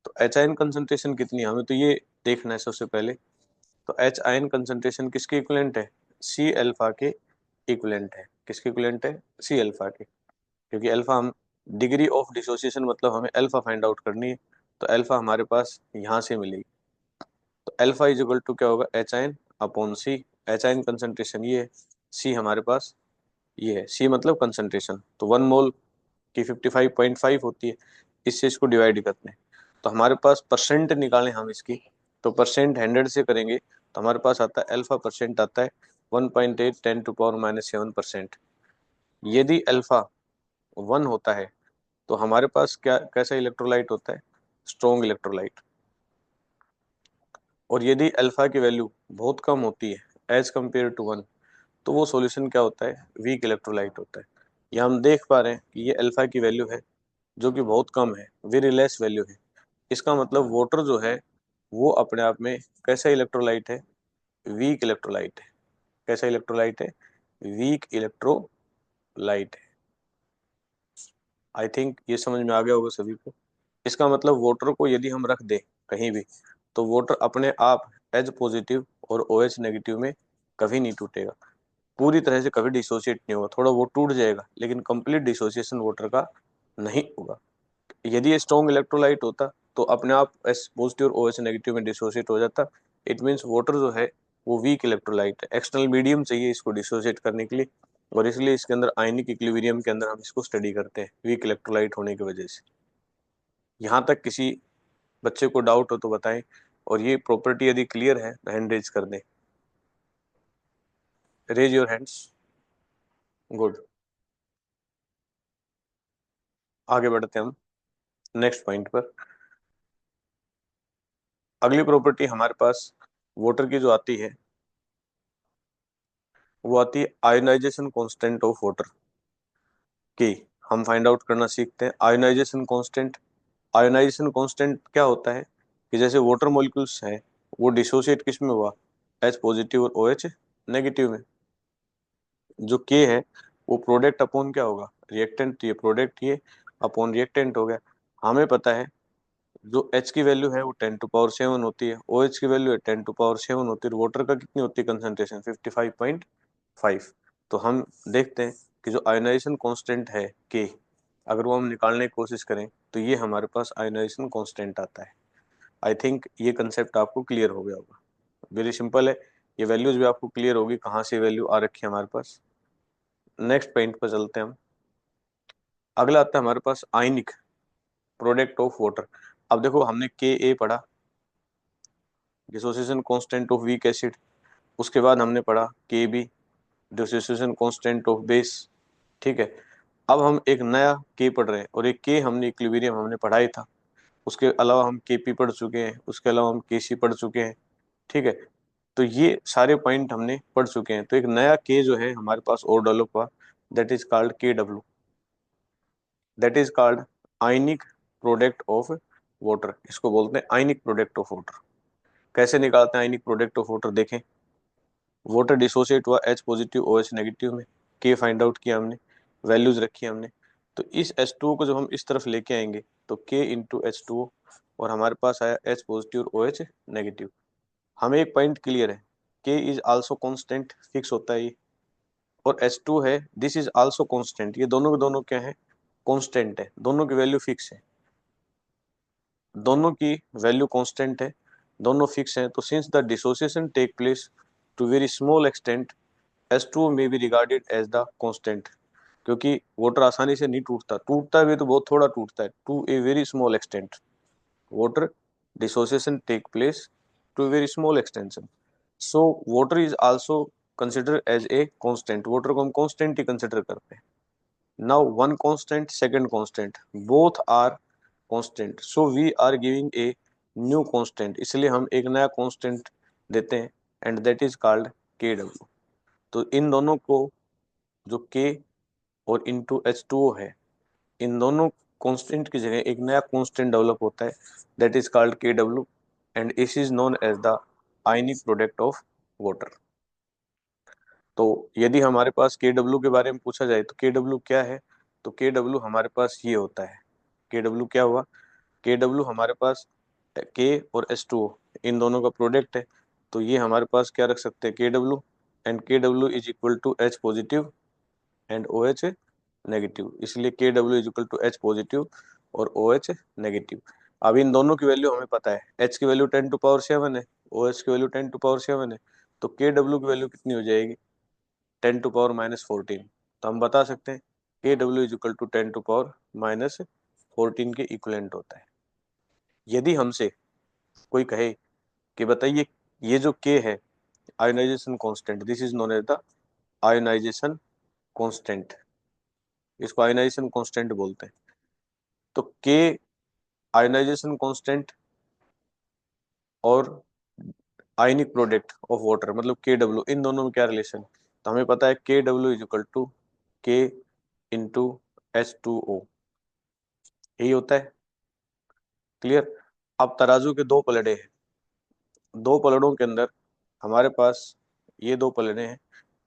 [SPEAKER 1] तो एच आयन कंसंट्रेशन कितनी है हमें तो ये देखना है सबसे पहले। तो एच आयन कंसंट्रेशन किसके इक्विवेलेंट है? सी अल्फा के इक्विवेलेंट है। किसके इक्विवेलेंट है? सी अल्फा के। क्योंकि अल्फा हम डिग्री ऑफ डिसोसिएशन मतलब हमें अल्फा फाइंड आउट करनी है, तो अल्फा हमारे पास यहाँ से मिलेगी। तो अल्फा इज इक्वल टू क्या होगा? एच आयन अपॉन सी। एच आयन कंसंट्रेशन ये है, सी हमारे पास ये है, सी मतलब कंसंट्रेशन। तो 1 मोल की 55.5 होती है, इससे इसको डिवाइड करते हैं तो हमारे पास परसेंट निकालें हम इसकी। तो परसेंट 100 से करेंगे तो हमारे पास आता है अल्फा परसेंट आता है 1.8 10⁻⁻⁷%। यदि अल्फा 1 होता है तो हमारे पास क्या कैसा इलेक्ट्रोलाइट होता है? Strong electrolyte. और यदि अल्फा की वैल्यू बहुत कम होती है एज कम्पेयर टू 1, तो वो सॉल्यूशन क्या होता है? वीक इलेक्ट्रोलाइट होता है। ये हम देख पा रहे हैं कि ये अल्फा की वैल्यू है जो कि बहुत कम है, वेरी लेस वैल्यू है। इसका मतलब वाटर जो है वो अपने आप में कैसा इलेक्ट्रोलाइट है? वीक इलेक्ट्रोलाइट है। कैसा इलेक्ट्रोलाइट है? वीक इलेक्ट्रोलाइट है। आई थिंक ये समझ में आ गया होगा सभी को। इसका मतलब वाटर को यदि हम रख दें कहीं भी तो वाटर अपने आप एच पॉजिटिव और ओ एच नेगेटिव में कभी नहीं टूटेगा, पूरी तरह से कभी डिसोसिएट नहीं होगा। थोड़ा वो टूट जाएगा लेकिन कंप्लीट डिसोसिएशन वाटर का नहीं होगा। यदि ये स्ट्रॉन्ग इलेक्ट्रोलाइट होता तो अपने आप एस पॉजिटिव और ओ एच नेगेटिव में डिसोसिएट हो जाता। इट मीन्स वाटर जो है वो वीक इलेक्ट्रोलाइट है, एक्सटर्नल मीडियम चाहिए इसको डिसोसिएट करने के लिए, और इसलिए इसके अंदर आयनिक इक्विलिब्रियम के अंदर हम इसको स्टडी करते हैं वीक इलेक्ट्रोलाइट होने की वजह से। यहाँ तक किसी बच्चे को डाउट हो तो बताएं, और ये प्रॉपर्टी यदि क्लियर है तो हैंड रेज कर दें। Raise your hands. गुड। आगे बढ़ते हैं हम नेक्स्ट पॉइंट पर। अगली प्रॉपर्टी हमारे पास वाटर की जो आती है वो आती है आयोनाइजेशन कांस्टेंट ऑफ वाटर की। हम फाइंड आउट करना सीखते हैं आयोनाइजेशन कांस्टेंट। आयोनाइजेशन कांस्टेंट क्या होता है कि जैसे वाटर मॉलिक्यूल्स हैं वो डिसोसिएट किस में हुआ? एच पॉजिटिव और ओ एच नेगेटिव में। जो के है वो प्रोडक्ट अपॉन क्या होगा? रिएक्टेंट। ये प्रोडक्ट, ये अपॉन रिएक्टेंट हो गया। हमें पता है जो एच की वैल्यू है वो 10⁻⁷ होती है, ओ एच की वैल्यू है 10⁻⁷ होती है, वाटर का कितनी होती है कंसंट्रेशन? 55.5। तो हम देखते हैं कि जो आयोनाइजेशन कांस्टेंट है के, अगर वो हम निकालने की कोशिश करें तो ये हमारे पास आयोनाइजेशन कांस्टेंट आता है। आई थिंक ये कंसेप्ट आपको क्लियर हो गया होगा। वेरी सिंपल है, ये वैल्यूज भी आपको क्लियर होगी कहाँ से वैल्यू आ रखी है हमारे पास। नेक्स्ट पॉइंट पर चलते हैं हम। अगला आता है हमारे पास आयनिक प्रोडक्ट ऑफ वाटर। अब देखो हमने के ए पढ़ा, dissociation constant of weak acid. उसके बाद हमने पढ़ा K B, dissociation constant of base. ठीक है, अब हम एक नया के पढ़ रहे हैं, और एक के हमने इक्विलिब्रियम हमने पढ़ा ही था। उसके अलावा हम के पी पढ़ चुके हैं, उसके अलावा हम के सी पढ़ चुके हैं। ठीक है, तो ये सारे पॉइंट हमने पढ़ चुके हैं। तो एक नया के जो है हमारे पास और डेवलप हुआ, that is called KW, that is called ionic product of water, इसको बोलते हैं आयनिक प्रोडक्ट ऑफ वाटर। कैसे निकालते हैं आयनिक प्रोडक्ट ऑफ वाटर, देखें, वाटर डिसोसिएट हुआ H पॉजिटिव OH नेगेटिव में, K फाइंड आउट किया हमने, वैल्यूज रखी हमने, तो इस H2O को जब हम इस तरफ लेके आएंगे तो K इंटू H2O, और हमारे पास आया H पॉजिटिव और OH नेगेटिव। हमें एक पॉइंट क्लियर है, K is also constant, fix होता है ये, और H2 है, दिस इज आल्सो कांस्टेंट, ये दोनों के दोनों क्या है, कांस्टेंट है, दोनों की वैल्यू फिक्स है, दोनों की वैल्यू कांस्टेंट है, दोनों फिक्स हैं, तो since the dissociation take place to very small extent H2O may be regarded as the constant, क्योंकि वाटर आसानी से नहीं टूटता, टूटता भी तो बहुत थोड़ा टूटता है, to a very small extent, water dissociation take place to a very small extension, so water is also considered as a constant, water को हम constant ही consider करते हैं। now one constant, second constant, both are constant, so we are giving a new constant, इसलिए हम एक नया constant देते हैं, and that is called KW। तो इन दोनों को, जो K और इंटू H2O है, इन दोनों कांस्टेंट की जगह एक नया कांस्टेंट डेवलप होता है, that is called KW, and it is known as the ionic product of water. तो यदि हमारे पास KW के बारे में पूछा जाए तो KW क्या है, तो KW हमारे पास ये होता है, KW क्या हुआ, KW हमारे पास K और H2O इन दोनों का प्रोडक्ट है, तो ये हमारे पास क्या रख सकते हैं, KW, and KW is equal to H positive and OH negative, इसलिए KW is equal to H positive और OH नेगेटिव। अब इन दोनों की वैल्यू हमें पता है, H की वैल्यू 10⁻7 है, OH की वैल्यू 10⁻7 है, तो KW की वैल्यू कितनी हो जाएगी, 10⁻14। तो हम बता सकते हैं KW इज इक्वल टू 10⁻14 के इक्वलेंट होता है। यदि हमसे कोई कहे कि बताइए ये जो K है, ionization constant, this is known as the ionization constant, इसको आयोनाइजेशन कांस्टेंट बोलते हैं। तो K आयोनाइजेशन कांस्टेंट और आयनिक प्रोडक्ट ऑफ वाटर मतलब KW, इन दोनों में क्या रिलेशन, तो हमें पता है KW is equal to K into H2O, यही होता है, क्लियर। अब तराजू के दो पलड़े हैं, दो पलड़ों के अंदर हमारे पास ये दो पलड़े हैं,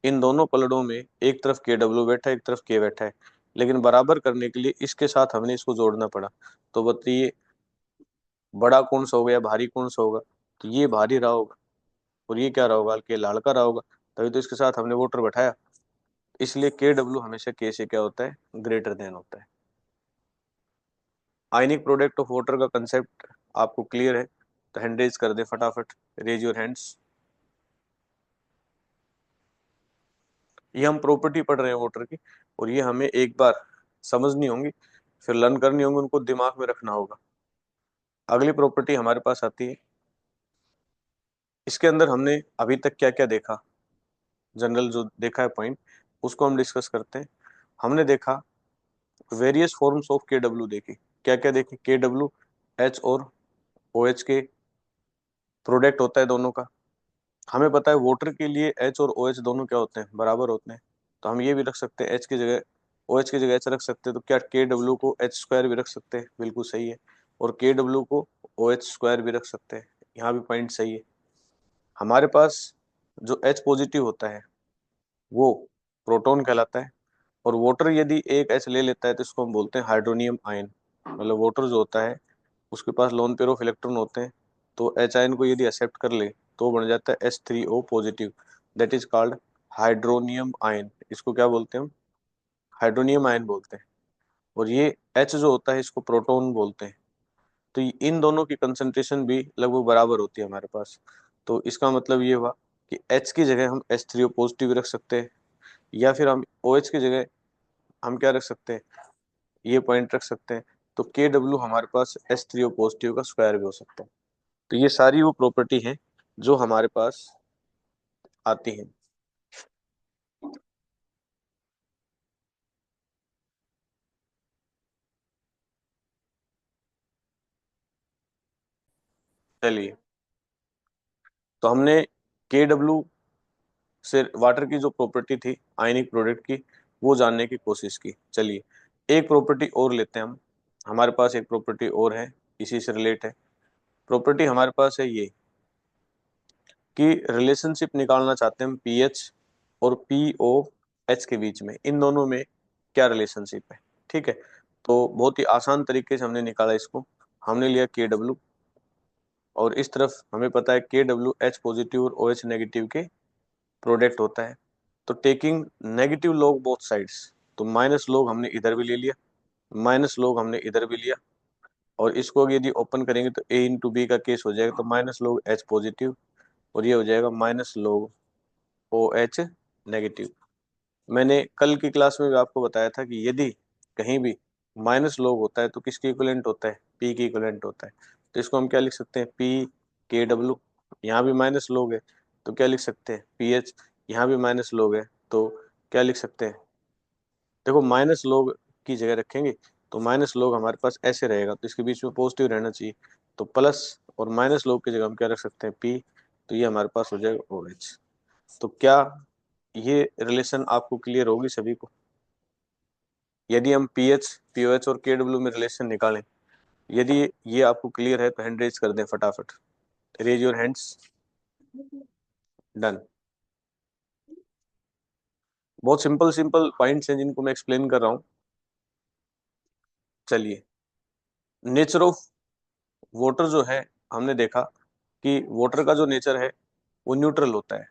[SPEAKER 1] इन दोनों पलड़ों में एक तरफ KW बैठा है, एक तरफ K बैठा है, लेकिन बराबर करने के लिए इसके साथ हमने इसको जोड़ना पड़ा, तो बताइए बड़ा कौन सा होगा या भारी कौन सा होगा, तो ये भारी रहा होगा, और ये क्या रहा होगा, के लड़का रहा होगा, तभी तो इसके साथ हमने वोटर बैठाया, इसलिए KW हमेशा K से क्या होता है, ग्रेटर देन होता है। आयनिक प्रोडक्ट ऑफ वाटर का कंसेप्ट आपको क्लियर है, तो हैंड रेज कर दे फटाफट, रेज योर हैंड्स। ये हम प्रॉपर्टी पढ़ रहे हैं वाटर की, और ये हमें एक बार समझनी होंगी, फिर लर्न करनी होंगी, उनको दिमाग में रखना होगा। अगली प्रॉपर्टी हमारे पास आती है, इसके अंदर हमने अभी तक क्या क्या देखा, जनरल जो देखा है पॉइंट, उसको हम डिस्कस करते हैं। हमने देखा वेरियस फॉर्म्स ऑफ KW देखी, क्या क्या देखी, KW H और OH के प्रोडक्ट होता है दोनों का, हमें पता है वाटर के लिए H और OH दोनों क्या होते हैं, बराबर होते हैं, तो हम ये भी रख सकते हैं H की जगह, OH की जगह H रख सकते हैं, तो क्या KW को H स्क्वायर भी रख सकते हैं, बिल्कुल सही है, और KW को OH स्क्वायर भी रख सकते हैं, यहाँ भी पॉइंट सही है। हमारे पास जो H पॉजिटिव होता है वो प्रोटॉन कहलाता है, और वाटर यदि एक H ले लेता है तो इसको हम बोलते हैं हाइड्रोनियम आयन, मतलब वाटर जो होता है उसके पास लोन पेयर ऑफ इलेक्ट्रॉन होते हैं, तो H आयन को यदि एक्सेप्ट कर ले तो बन जाता है H3O positive, that is called hydronium ion, इसको क्या बोलते हैं हम, हाइड्रोनियम आयन बोलते हैं। और ये H जो होता है इसको प्रोटॉन बोलते हैं, तो इन दोनों की कंसंट्रेशन भी लगभग बराबर होती है हमारे पास, तो इसका मतलब ये हुआ कि H की जगह हम H3O पॉजिटिव रख सकते हैं, या फिर हम OH की जगह हम क्या रख सकते हैं, ये पॉइंट रख सकते हैं, तो KW हमारे पास H3O पॉजिटिव का स्क्वायर भी हो सकता है। तो ये सारी वो प्रॉपर्टी हैं जो हमारे पास आती हैं। चलिए, तो हमने KW से वाटर की जो प्रॉपर्टी थी आयनिक प्रोडक्ट की, वो जानने की कोशिश की। चलिए एक प्रॉपर्टी और लेते हैं हम। हमारे पास एक प्रॉपर्टी और है, इसी से रिलेट है। प्रॉपर्टी हमारे पास है ये कि रिलेशनशिप निकालना चाहते हैं हम पीएच और पीओ एच के बीच में, इन दोनों में क्या रिलेशनशिप है। ठीक है, तो बहुत ही आसान तरीके से हमने निकाला इसको। हमने लिया के डब्ल्यू, और इस तरफ हमें पता है के डब्ल्यू एच पॉजिटिव और ओ एच नेगेटिव के प्रोडक्ट होता है। तो taking negative log both sides, तो माइनस लॉग हमने इधर भी ले लिया, माइनस लॉग हमने इधर भी लिया, और इसको अगर यदि ओपन करेंगे तो ए इंटू बी का केस हो जाएगा, तो माइनस लॉग एच पॉजिटिव और ये हो जाएगा minus log O H negative. मैंने कल की क्लास में भी आपको बताया था कि यदि कहीं भी माइनस लॉग होता है तो किसके इक्विवेलेंट होता है, पी के इक्विवेलेंट होता है। तो इसको हम क्या लिख सकते हैं, पी के डब्ल्यू। यहाँ भी माइनस लॉग है तो क्या लिख सकते हैं, पी एच। यहाँ भी माइनस लॉग है तो क्या लिख सकते हैं, देखो माइनस लॉग की जगह रखेंगे तो माइनस लॉग हमारे पास ऐसे रहेगा, तो इसके बीच में पॉजिटिव रहना चाहिए, तो प्लस, और माइनस लॉग की जगह हम क्या रख सकते हैं, पी। तो ये हमारे पास हो जाएगा ओ एच। तो क्या ये रिलेशन आपको क्लियर होगी सभी को? यदि हम P H, P O H और के डब्ल्यू में रिलेशन निकालें, यदि ये आपको क्लियर है तो हैंड रेज कर दें फटाफट। Raise your hands. डन। बहुत सिंपल सिंपल पॉइंट्स हैं जिनको मैं एक्सप्लेन कर रहा हूँ। चलिए, नेचर ऑफ वाटर जो है, हमने देखा कि वाटर का जो नेचर है वो न्यूट्रल होता है,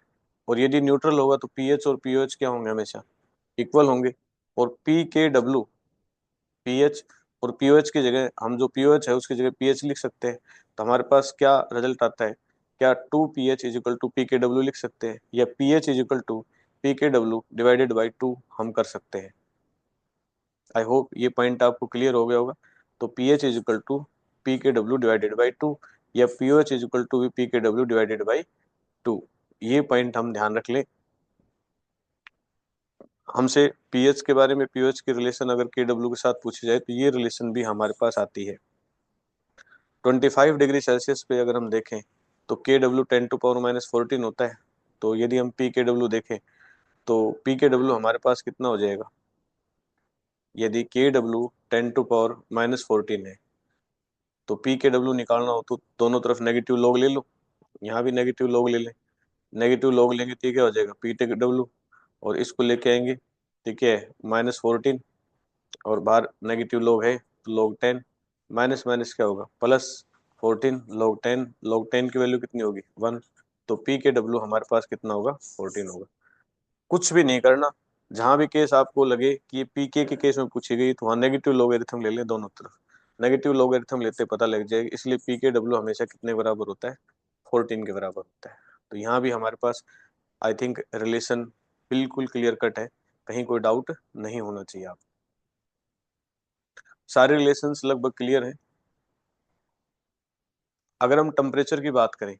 [SPEAKER 1] और यदि न्यूट्रल होगा तो पीएच और पीओएच क्या होंगे, हमेशा इक्वल होंगे। और पी के डब्ल्यू, पीएच और पीओएच की जगह हम जो पीओएच है उसकी जगह पीएच लिख सकते हैं। तो हमारे पास क्या रिजल्ट आता है, क्या two P H is equal to P K W लिख सकते हैं, या P H is equal to P K W divided by two हम कर सकते हैं। आई होप ये पॉइंट आपको क्लियर हो गया होगा। तो P H is equal to P K W divided by two, या P O H is equal to P K W divided by two. ये पॉइंट हम ध्यान रख लें। हमसे पीएच के बारे में, पीओएच की रिलेशन अगर के डब्ल्यू के साथ पूछी जाए तो ये रिलेशन भी हमारे पास आती है। 25 डिग्री सेल्सियस पे अगर हम देखें तो के डब्ल्यू 10⁻⁻14 होता है। तो यदि हम पी के डब्ल्यू देखें तो पी के डब्ल्यू हमारे पास कितना हो जाएगा, यदि के डब्ल्यू 10⁻⁻14 है तो पी के डब्ल्यू निकालना हो तो दोनों तरफ नेगेटिव लॉग ले लो, यहाँ भी नेगेटिव लॉग ले लें। नेगेटिव लॉग लेंगे तो ये क्या हो जाएगा, पी टे डब्ल्यू, और इसको लेके आएंगे, ठीक है, -14, और बाहर नेगेटिव लॉग है तो log 10, माइनस माइनस क्या होगा, +14, log 10 की वैल्यू कितनी होगी, 1। तो पी के डब्ल्यू हमारे पास कितना होगा, 14 होगा। कुछ भी नहीं करना, जहां भी केस आपको लगे कि ये पीके के केस में पूछी गई तो वहां नेगेटिव लॉगरिथम ले लें दोनों तरफ। नेगेटिव लॉगरिथम लेते पता लग जाएगा, इसलिए पीके डब्ल्यू हमेशा कितने बराबर होता है, 14 के बराबर होता है। तो यहाँ भी हमारे पास आई थिंक रिलेशन बिल्कुल क्लियर कट है, कहीं कोई डाउट नहीं होना चाहिए। आप सारे रिलेशंस लगभग क्लियर हैं। अगर हम टेम्परेचर की बात करें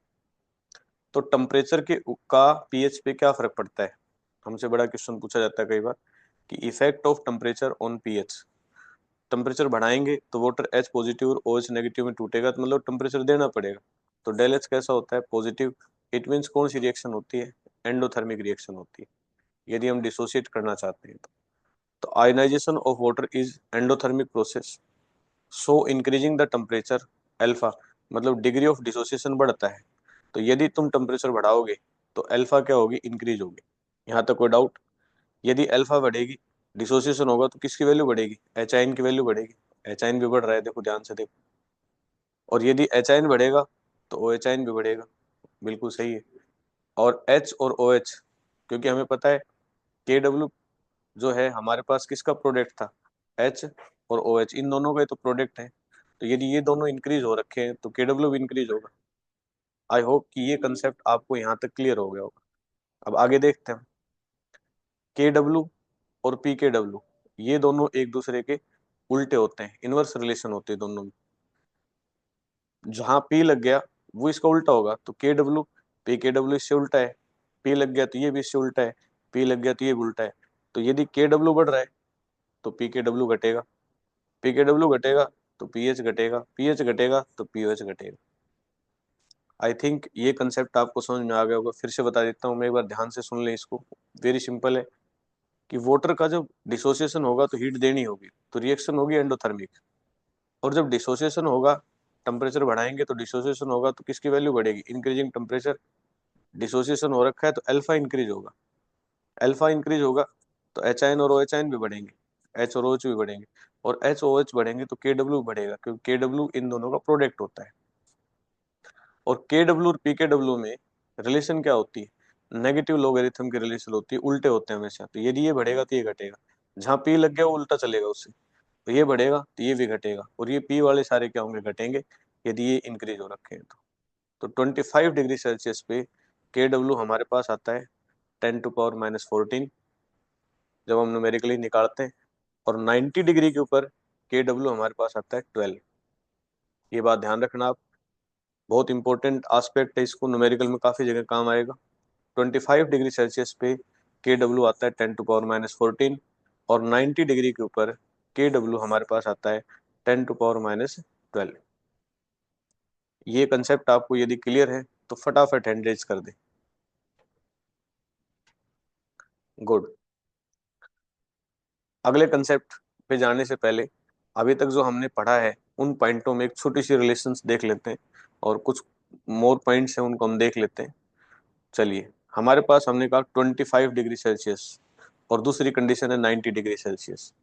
[SPEAKER 1] तो टेम्परेचर के का पीएच पे क्या फर्क पड़ता है, हमसे बड़ा क्वेश्चन पूछा जाता है कई बार कि effect of temperature on pH. Temperature बढ़ाएंगे तो वाटर एच पॉजिटिव और ओ एच नेगेटिव में टूटेगा, तो मतलब टेम्परेचर देना पड़ेगा। तो डेल एच कैसा होता है, पॉजिटिव। इट मीन्स कौन सी रिएक्शन होती है, एंडोथर्मिक रिएक्शन होती है यदि हम डिसोसिएट करना चाहते हैं तो ionization of water is endothermic process, so increasing the temperature alpha, मतलब डिग्री ऑफ डिसोसिएशन बढ़ता है। तो यदि तुम टेम्परेचर बढ़ाओगे तो अल्फा क्या होगी, इंक्रीज होगी। यहाँ तक कोई डाउट? यदि अल्फा बढ़ेगी, डिसोसिएशन होगा तो किसकी वैल्यू बढ़ेगी, एच आइन की वैल्यू बढ़ेगी। एच आइन भी बढ़ रहा है, देखो ध्यान से देखो। और यदि एच आइन बढ़ेगा तो ओ एच आइन भी बढ़ेगा, बिल्कुल सही है। और एच और ओ एच, क्योंकि हमें पता है के डब्ल्यू जो है हमारे पास किसका प्रोडक्ट था, एच और ओ एच, इन दोनों का ही तो प्रोडक्ट है। तो यदि ये दोनों इंक्रीज हो रखे हैं तो के डब्ल्यू भी इंक्रीज होगा। आई होप कि ये कंसेप्ट आपको यहाँ तक क्लियर हो गया होगा। अब आगे देखते हैं। के डब्ल्यू और पी के डब्ल्यू ये दोनों एक दूसरे के उल्टे होते हैं, इनवर्स रिलेशन होते हैं दोनों में। जहां पी लग गया वो इसका उल्टा होगा, तो के डब्ल्यू पी के डब्ल्यू इससे उल्टा है। पी लग गया तो ये भी इससे उल्टा है, पी लग गया तो ये भी उल्टा है। तो यदि के डब्ल्यू बढ़ रहा है तो पी के डब्ल्यू घटेगा, पी के डब्ल्यू घटेगा तो पी एच घटेगा, पी एच घटेगा तो पी ओ एच घटेगा। आई थिंक ये कंसेप्ट आपको समझ में आ गया होगा। फिर से बता देता हूँ मैं, एक बार ध्यान से सुन लें इसको। वेरी सिंपल है। कि वाटर का जब डिसोसिएशन होगा तो हीट देनी होगी, तो रिएक्शन होगी एंडोथर्मिक। और जब डिसोसिएशन होगा, टेम्परेचर बढ़ाएंगे तो डिसोसिएशन होगा, तो किसकी वैल्यू बढ़ेगी? Increasing temperature. डिसोसिएशन हो रखा है तो अल्फा इंक्रीज होगा। अल्फा इंक्रीज होगा तो एच आइन और ओ एच आइन भी बढ़ेंगे, एच और ओ एच भी बढ़ेंगे, और एच ओ एच बढ़ेंगे तो के डब्ल्यू बढ़ेगा, क्योंकि के डब्ल्यू इन दोनों का प्रोडक्ट होता है। और के डब्ल्यू और पी के डब्ल्यू में रिलेशन क्या होती है? नेगेटिव लोगरिथम की रिलेशन होती है, उल्टे होते हैं हमेशा। तो यदि ये बढ़ेगा तो ये घटेगा, जहाँ पी लग गया वो उल्टा चलेगा उससे, तो ये बढ़ेगा तो ये भी घटेगा, और ये पी वाले सारे क्या होंगे? घटेंगे, यदि ये इंक्रीज हो रखे हैं तो 25 डिग्री सेल्सियस पे के डब्ल्यू हमारे पास आता है 10⁻⁻14 जब हम न्यूमेरिकली निकालते हैं, और 90 डिग्री के ऊपर के डब्ल्यू हमारे पास आता है 12। ये बात ध्यान रखना आप, बहुत इंपॉर्टेंट एस्पेक्ट है, इसको न्यूमेरिकल में काफी जगह काम आएगा। 25 डिग्री सेल्सियस पे के डब्ल्यू आता है 10⁻⁻14, और 90 डिग्री के ऊपर के डब्ल्यू हमारे पास आता है 10⁻12। ये कंसेप्ट आपको यदि क्लियर है तो फटाफट हैंड रेज कर दे। गुड। अगले कंसेप्ट पे जाने से पहले अभी तक जो हमने पढ़ा है उन पॉइंटों में एक छोटी सी रिलेशंस देख लेते हैं, और कुछ मोर पॉइंट्स हैं उनको हम देख लेते हैं। चलिए, हमारे पास हमने कहा 25 डिग्री सेल्सियस, और दूसरी कंडीशन है 90 डिग्री सेल्सियस।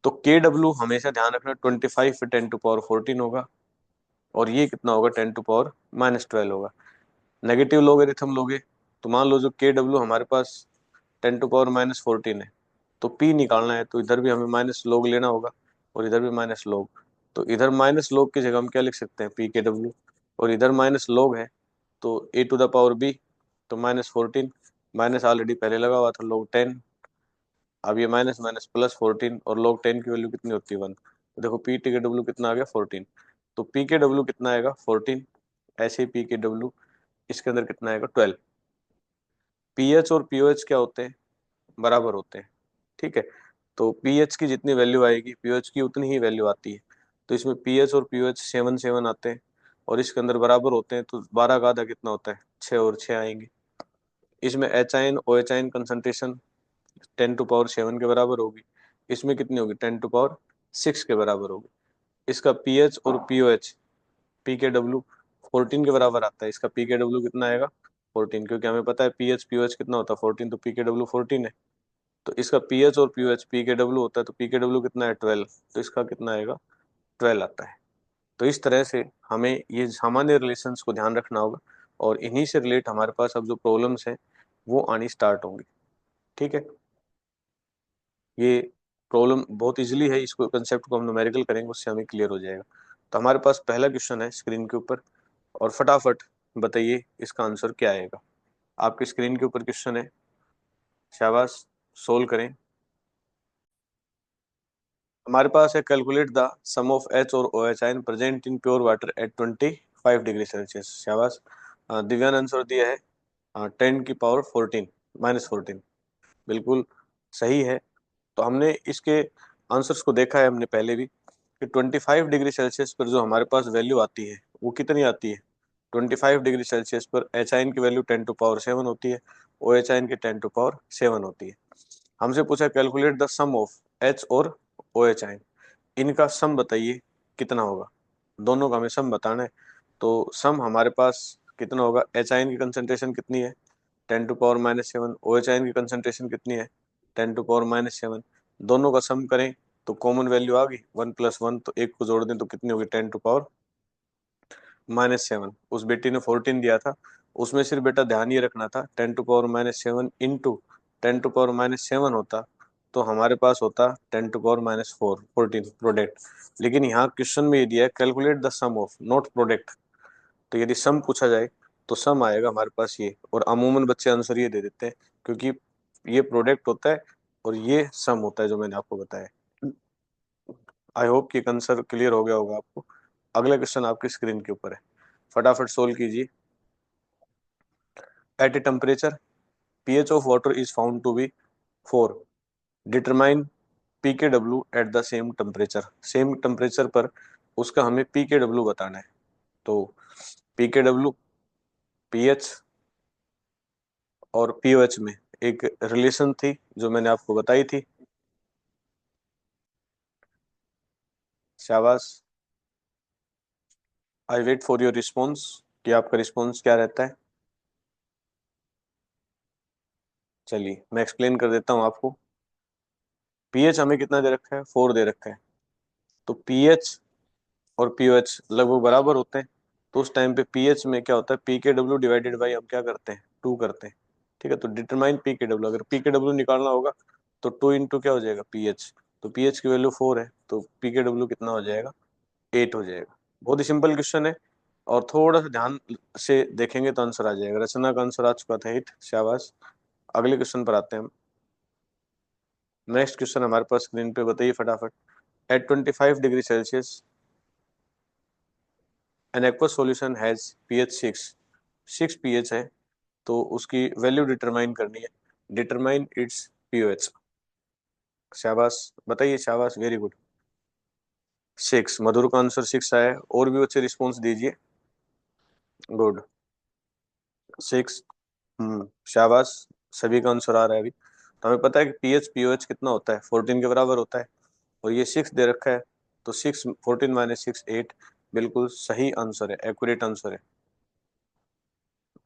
[SPEAKER 1] तो के डब्ल्यू हमेशा ध्यान रखना 25 पे 10⁻14 होगा, और ये कितना होगा? 10⁻−12 होगा। नेगेटिव लोगरिथम लोगे तो मान लो जो के डब्ल्यू हमारे पास 10⁻−14 है, तो पी निकालना है तो इधर भी हमें माइनस लोग लेना होगा, और इधर भी माइनस लोग। तो इधर माइनस लोग की जगह हम क्या लिख सकते हैं? P K W. और इधर माइनस लोग है तो ए टू द पावर बी, तो -14, माइनस ऑलरेडी पहले लगा हुआ था, लोग 10। अब ये माइनस माइनस प्लस 14, और लोग 10 की वैल्यू कितनी होती है? 1। तो देखो पी टी के डब्ल्यू कितना आ गया? 14। तो पी के डब्ल्यू कितना आएगा? 14। ऐसे ही पी के डब्ल्यू इसके अंदर कितना आएगा? 12। पीएच और पीओएच क्या होते हैं? बराबर होते हैं, ठीक है। तो पीएच की जितनी वैल्यू आएगी पीओएच की उतनी ही वैल्यू आती है। तो इसमें पीएच और पीओएच 7 आते हैं, और इसके अंदर बराबर होते हैं, तो 12 का आधा कितना होता है? 6 और 6 आएंगे। इसमें एच आइन ओ एच आइन कंसंट्रेशन 10⁻7 के बराबर होगी। इसमें कितनी होगी? 10⁻6 के बराबर होगी। इसका पीएच और पीओएच पी के डब्ल्यू 14 के बराबर आता है। इसका पी के डब्ल्यू कितना आएगा? 14, क्योंकि हमें पता है पीएच पीओएच कितना होता है? 14, तो पी के डब्ल्यू 14 है। तो इसका पीएच और पीओएच पी के डब्ल्यू होता है, तो पी के डब्ल्यू कितना है? 12। तो इसका कितना आएगा? 12 आता है। तो इस तरह से हमें ये सामान्य रिलेशंस को ध्यान रखना होगा, और इन्हीं से रिलेट हमारे पास अब जो प्रॉब्लम्स हैं वो आनी स्टार्ट होंगी, ठीक है। ये प्रॉब्लम बहुत इजीली है, इसको कंसेप्ट को हम न्यूमेरिकल करेंगे उससे हमें क्लियर हो जाएगा। तो हमारे पास पहला क्वेश्चन है स्क्रीन के ऊपर, और फटाफट बताइए इसका आंसर क्या आएगा। आपकी स्क्रीन के ऊपर क्वेश्चन है, शाबाश, सोल्व करें। हमारे पास है calculate the sum of H और O H ion present in pure water at 25 degree Celsius. शाबाश, दिव्या ने आंसर दिया है 10⁻14 -14। बिल्कुल सही है। तो हमने इसके आंसर्स को देखा है हमने पहले भी, कि 25 डिग्री सेल्सियस पर जो हमारे पास वैल्यू आती है वो कितनी आती है? 25 डिग्री सेल्सियस पर एच आइन की वैल्यू 10⁻7 होती है, ओ एच आइन की 10⁻7 होती है। हमसे पूछा calculate the sum of H और ओ एच आइन, इनका सम बताइए कितना होगा। दोनों का हमें सम बताना है। तो सम हमारे पास कितना होगा? एच आइन की कंसंट्रेशन कितनी है? 10⁻−7। ओ एच आइन की कंसंट्रेशन कितनी है? 10⁻−7। दोनों का सम करें तो कॉमन वैल्यू आ गई 1+1, तो एक को जोड़ दें तो कितनी होगी? 10⁻−7। उस बेटी ने 14 दिया था, उसमें सिर्फ बेटा ध्यान ये रखना था 10⁻−7 इंटू 10⁻−7 होता, तो हमारे पास होता 10⁻−4 14 प्रोडक्ट। लेकिन यहाँ क्वेश्चन में ये दिया है calculate the sum of, not product. तो यदि सम पूछा जाए तो सम आएगा हमारे पास ये, और अमूमन बच्चे आंसर ये दे देते हैं, क्योंकि ये प्रोडक्ट होता है और ये सम होता है जो मैंने आपको बताया। आई होप कि आंसर क्लियर हो गया होगा आपको। अगला क्वेश्चन आपकी स्क्रीन के ऊपर है, फटाफट सोल्व कीजिए। At a temperature pH of water is found to be 4. Determine pKw at the same temperature. Same temperature पर उसका हमें pKw बताना है। तो pKw pH और pOH में एक रिलेशन थी जो मैंने आपको बताई थी। शाबाश। I wait for your response कि आपका रिस्पॉन्स क्या रहता है। चलिए मैं एक्सप्लेन कर देता हूँ आपको। पीएच हमें कितना दे रखा है, 4 दे रखा है। तो पीएच और पीओएच लगभग बराबर होते हैं। तो उस टाइम पे पीएच में क्या होता है, P K W divided by हम क्या करते हैं, 2 करते हैं। ठीक है, तो डिटरमाइन पी के डब्ल्यू, अगर पी के डब्ल्यू निकालना होगा तो 2 इंटू क्या हो जाएगा, पीएच। तो पीएच की वैल्यू 4 है, तो पी के डब्ल्यू कितना हो जाएगा, 8 हो जाएगा। बहुत ही सिंपल क्वेश्चन है, और थोड़ा सा ध्यान से देखेंगे तो आंसर आ जाएगा। रचना का आंसर आ चुका था 8। शाबाश। अगले क्वेश्चन पर आते हैं हम। नेक्स्ट क्वेश्चन हमारे पास स्क्रीन पे बताइए फटाफट। At 25 degree Celsius an aqueous solution has pH 6 pH है, तो उसकी वैल्यू डिटरमाइन करनी है। Determine its pOH. शाबाश, बताइए। शाबाश, वेरी गुड। 6, मधुर का आंसर 6 आया है। और भी अच्छे रिस्पॉन्स दीजिए। गुड। 6। शाबाश। सभी का आंसर आ रहा है अभी। तो हमें पता है कि पीएच पीओएच कितना होता है, 14 के बराबर होता है। और ये 6 दे रखा है, तो 6 14 माइनस 6 8। बिल्कुल सही आंसर है, एक्यूरेट आंसर है।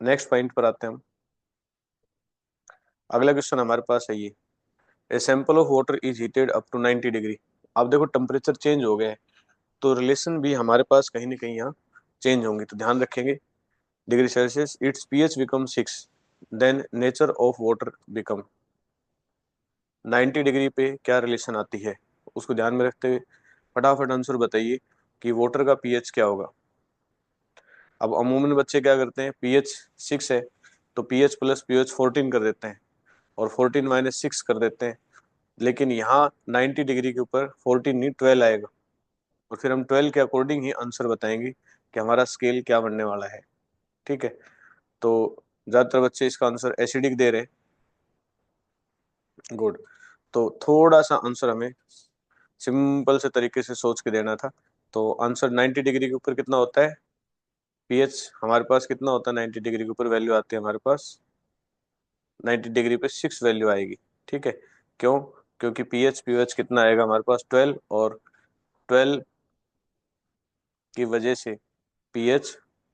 [SPEAKER 1] नेक्स्ट पॉइंट पर आते हैं हम। अगला क्वेश्चन हमारे पास है ये। A sample of water is heated up to 90 degree. अब देखो टेम्परेचर चेंज हो गया है, तो रिलेशन भी हमारे पास कहीं ना कहीं यहाँ चेंज होंगी, तो ध्यान रखेंगे। Degree Celsius its pH become 6, then nature of water become. 90 degree पे क्या रिलेशन आती है, उसको ध्यान में रखते हुए फटाफट आंसर बताइए कि वाटर का पीएच क्या होगा। अब अमूमन बच्चे क्या करते हैं, पीएच 6 है तो पीएच प्लस पीएच 14 कर देते हैं, और 14 माइनस 6 कर देते हैं। लेकिन यहाँ 90 डिग्री के ऊपर 14 नहीं 12 आएगा, और फिर हम 12 के अकॉर्डिंग ही आंसर बताएंगे कि हमारा स्केल क्या बनने वाला है। ठीक है, तो ज्यादातर बच्चे इसका आंसर एसिडिक दे रहे हैं। गुड। तो थोड़ा सा आंसर हमें सिंपल से तरीके से सोच के देना था। तो आंसर 90 डिग्री के ऊपर कितना होता है, पीएच हमारे पास कितना होता है, 90 डिग्री के ऊपर वैल्यू आती है हमारे पास 90 डिग्री पे 6 वैल्यू आएगी। ठीक है, क्यों, क्योंकि पीएच पीओएच कितना आएगा हमारे पास 12, और 12 की वजह से पीएच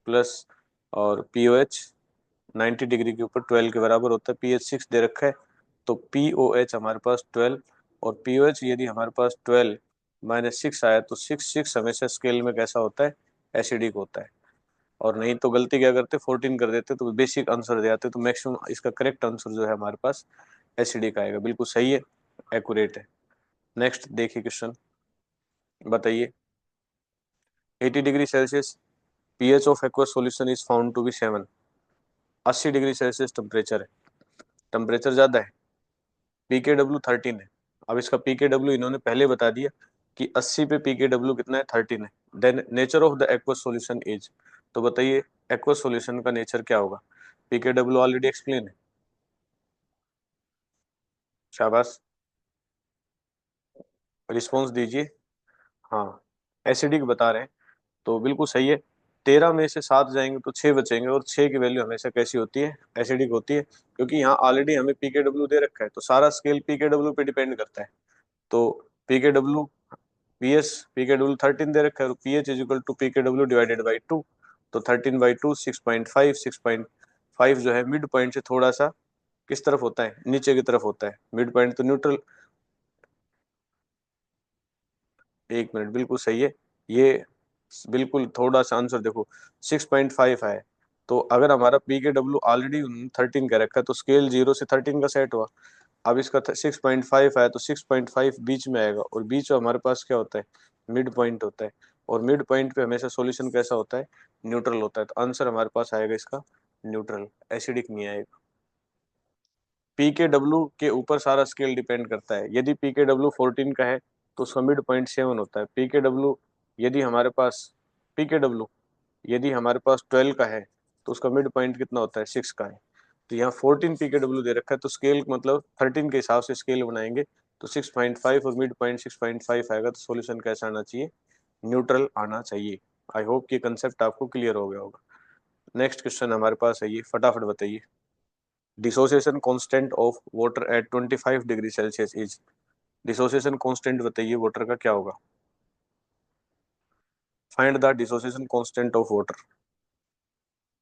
[SPEAKER 1] प्लस और पीओएच 90 डिग्री के ऊपर 12 के बराबर होता है। पीएच 6 दे रखा है, तो पीओएच हमारे पास 12, और पीओएच यदि हमारे पास 12 माइनस 6 आया तो 6 हमेशा स्केल में कैसा होता है, एसिडिक होता है। और नहीं तो गलती क्या करते, 14 कर देते तो बेसिक आंसर दे आते, तो मैक्सिमम इसका करेक्ट आंसर जो है हमारे पास एसिडिक आएगा। बिल्कुल सही है, एक्यूरेट है। नेक्स्ट देखिए क्वेश्चन, बताइए। 80 degree Celsius pH of aqueous solution is found to be 7। 80 degree Celsius temperature है, टेम्परेचर ज्यादा है, पीके डब्ल्यू 13 है। अब इसका पीके डब्ल्यू इन्होंने पहले बता दिया कि 80 पे पीके डब्ल्यू कितना है, 13 है। Then nature of the aqueous solution is, तो बताइए एक्वस सॉल्यूशन का नेचर क्या होगा। पीके डब्ल्यू ऑलरेडी एक्सप्लेन है। शाबाश, रिस्पॉन्स दीजिए। हाँ, एसिडिक बता रहे हैं, तो बिल्कुल सही है। 13 में से 7 जाएंगे तो 6 बचेंगे, और 6 की वैल्यू हमेशा कैसी होती है, एसिडिक होती है। क्योंकि यहाँ ऑलरेडी हमें पीके डब्ल्यू दे रखा है, तो सारा स्केल पीके डब्ल्यू पे डिपेंड करता है। तो पीके डब्ल्यू पीएस पीके डब्ल्यू 13 दे रखा है, pH is equal to pK W divided by 2। तो 13/2 6.5, 6.5 जो है मिड पॉइंट से थोड़ा सा किस तरफ होता है, नीचे की तरफ होता है। मिड पॉइंट तो न्यूट्रल। 1 मिनट, बिल्कुल सही है ये। बिल्कुल थोड़ा सा आंसर देखो, 6.5 है। तो अगर हमारा पी के डब्ल्यू ऑलरेडी 13 का रखा है, तो स्केल 0 से 13 का सेट हुआ। अब इसका 6.5 है, तो 6.5 बीच में आएगा, और बीच में हमारे पास क्या होता है, मिड पॉइंट होता है। और मिड पॉइंट पे हमेशा सॉल्यूशन कैसा होता है, न्यूट्रल होता है। तो आंसर हमारे पास आएगा इसका न्यूट्रल, एसिडिक नहीं आएगा। पी के डब्ल्यू के ऊपर सारा स्केल डिपेंड करता है। यदि पी के डब्ल्यू 14 का है तो उसका मिड पॉइंट 7 होता है। पी के डब्ल्यू यदि हमारे पास पी के डब्ल्यू यदि हमारे पास 12 का है तो उसका मिड पॉइंट कितना होता है, 6 का है। तो यहाँ 14 पी के डब्ल्यू दे रखा है, तो स्केल मतलब 13 के हिसाब से स्केल बनाएंगे, तो 6.5 और मिड पॉइंट 6.5 आएगा। तो सोल्यूशन कैसा आना चाहिए, न्यूट्रल आना चाहिए। आई होप कि कंसेप्ट आपको क्लियर हो गया होगा। नेक्स्ट क्वेश्चन हमारे पास है ये, फटाफट बताइए। Dissociation constant of water at 25 degree Celsius is. Dissociation constant बताइए वाटर का क्या होगा। Find the dissociation constant of water.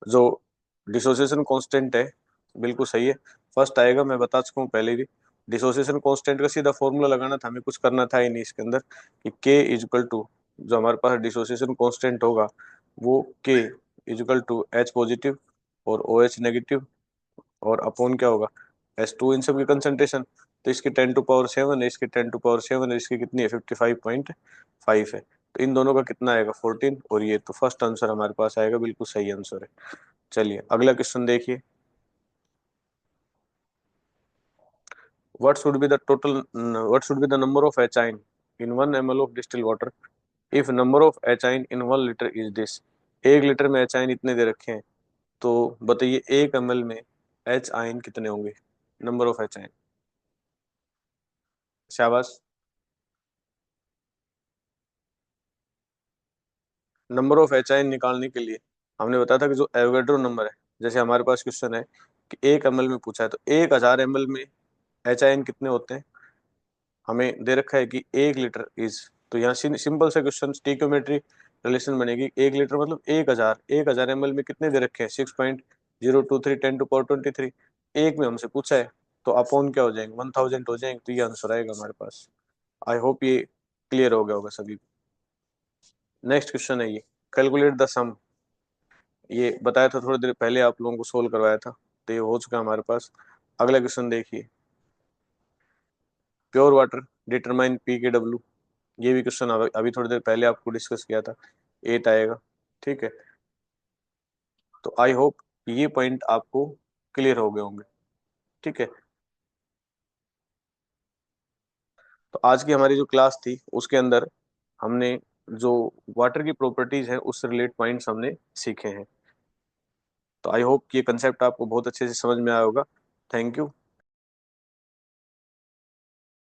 [SPEAKER 1] जो डिसोसिएशन कांस्टेंट है, बिल्कुल सही है, फर्स्ट आएगा, मैं बता चुका हूँ पहले भी। डिसोसिएशन कांस्टेंट का सीधा फॉर्मूला लगाना था, हमें कुछ करना था ही नहीं इसके अंदर, कि K इजकल टू, जो हमारे पास डिसोसिएशन कांस्टेंट होगा वो K is equal to H positive और OH नेगेटिव और अपॉन क्या होगा S2, इन सब की कंसंट्रेशन। तो इसकी 10⁻7 है, इसकी 10⁻7 है, इसकी कितनी है 55.5 है। तो इन दोनों का कितना आएगा 14, और ये तो फर्स्ट आंसर हमारे पास आएगा, बिल्कुल सही आंसर है। चलिए अगला क्वेश्चन देखिए। What should be the number of HIN in 1 ml of distilled water if number of HIN in 1 liter is this। 1 litre में HIN इतने दे रखे हैं, तो बताइए 1 ml में HIN कितने होंगे, नंबर ऑफ HIN। शाबाश। नंबर ऑफ HIN निकालने के लिए हमने बताया था कि जो एवोगैड्रो नंबर है, जैसे हमारे पास क्वेश्चन है कि 1 ml में पूछा है, तो 1000 ml में HIN कितने होते हैं, हमें दे रखा है कि 1 लीटर इज, तो यहाँ सिंपल से क्वेश्चन स्टिक्योमेट्री रिलेशन बनेगी। 1 लीटर मतलब 1000, 1000 ml में कितने दे रखे हैं 6.023 10⁻23। एक में हमसे पूछा है, तो अपॉन क्या हो जाएंगे 1000 हो जाएंगे, तो ये आंसर आएगा हमारे पास। आई होप ये क्लियर हो गया होगा सभी। नेक्स्ट क्वेश्चन है ये, कैलकुलेट द सम। ये बताया था थोड़ी देर पहले, आप लोगों को सोल्व करवाया था, तो ये हो चुका हमारे पास। अगला क्वेश्चन देखिए, प्योर वाटर डिटरमाइन pKw। ये भी क्वेश्चन अभी थोड़ी देर पहले आपको डिस्कस किया था, 8 आएगा, ठीक है। तो आई होप ये पॉइंट आपको क्लियर हो गए होंगे, ठीक है। तो आज की हमारी जो क्लास थी उसके अंदर हमने जो वाटर की प्रॉपर्टीज है उससे रिलेटेड पॉइंट्स हमने सीखे हैं। तो आई होप ये कंसेप्ट आपको बहुत अच्छे से समझ में आया होगा। Thank you.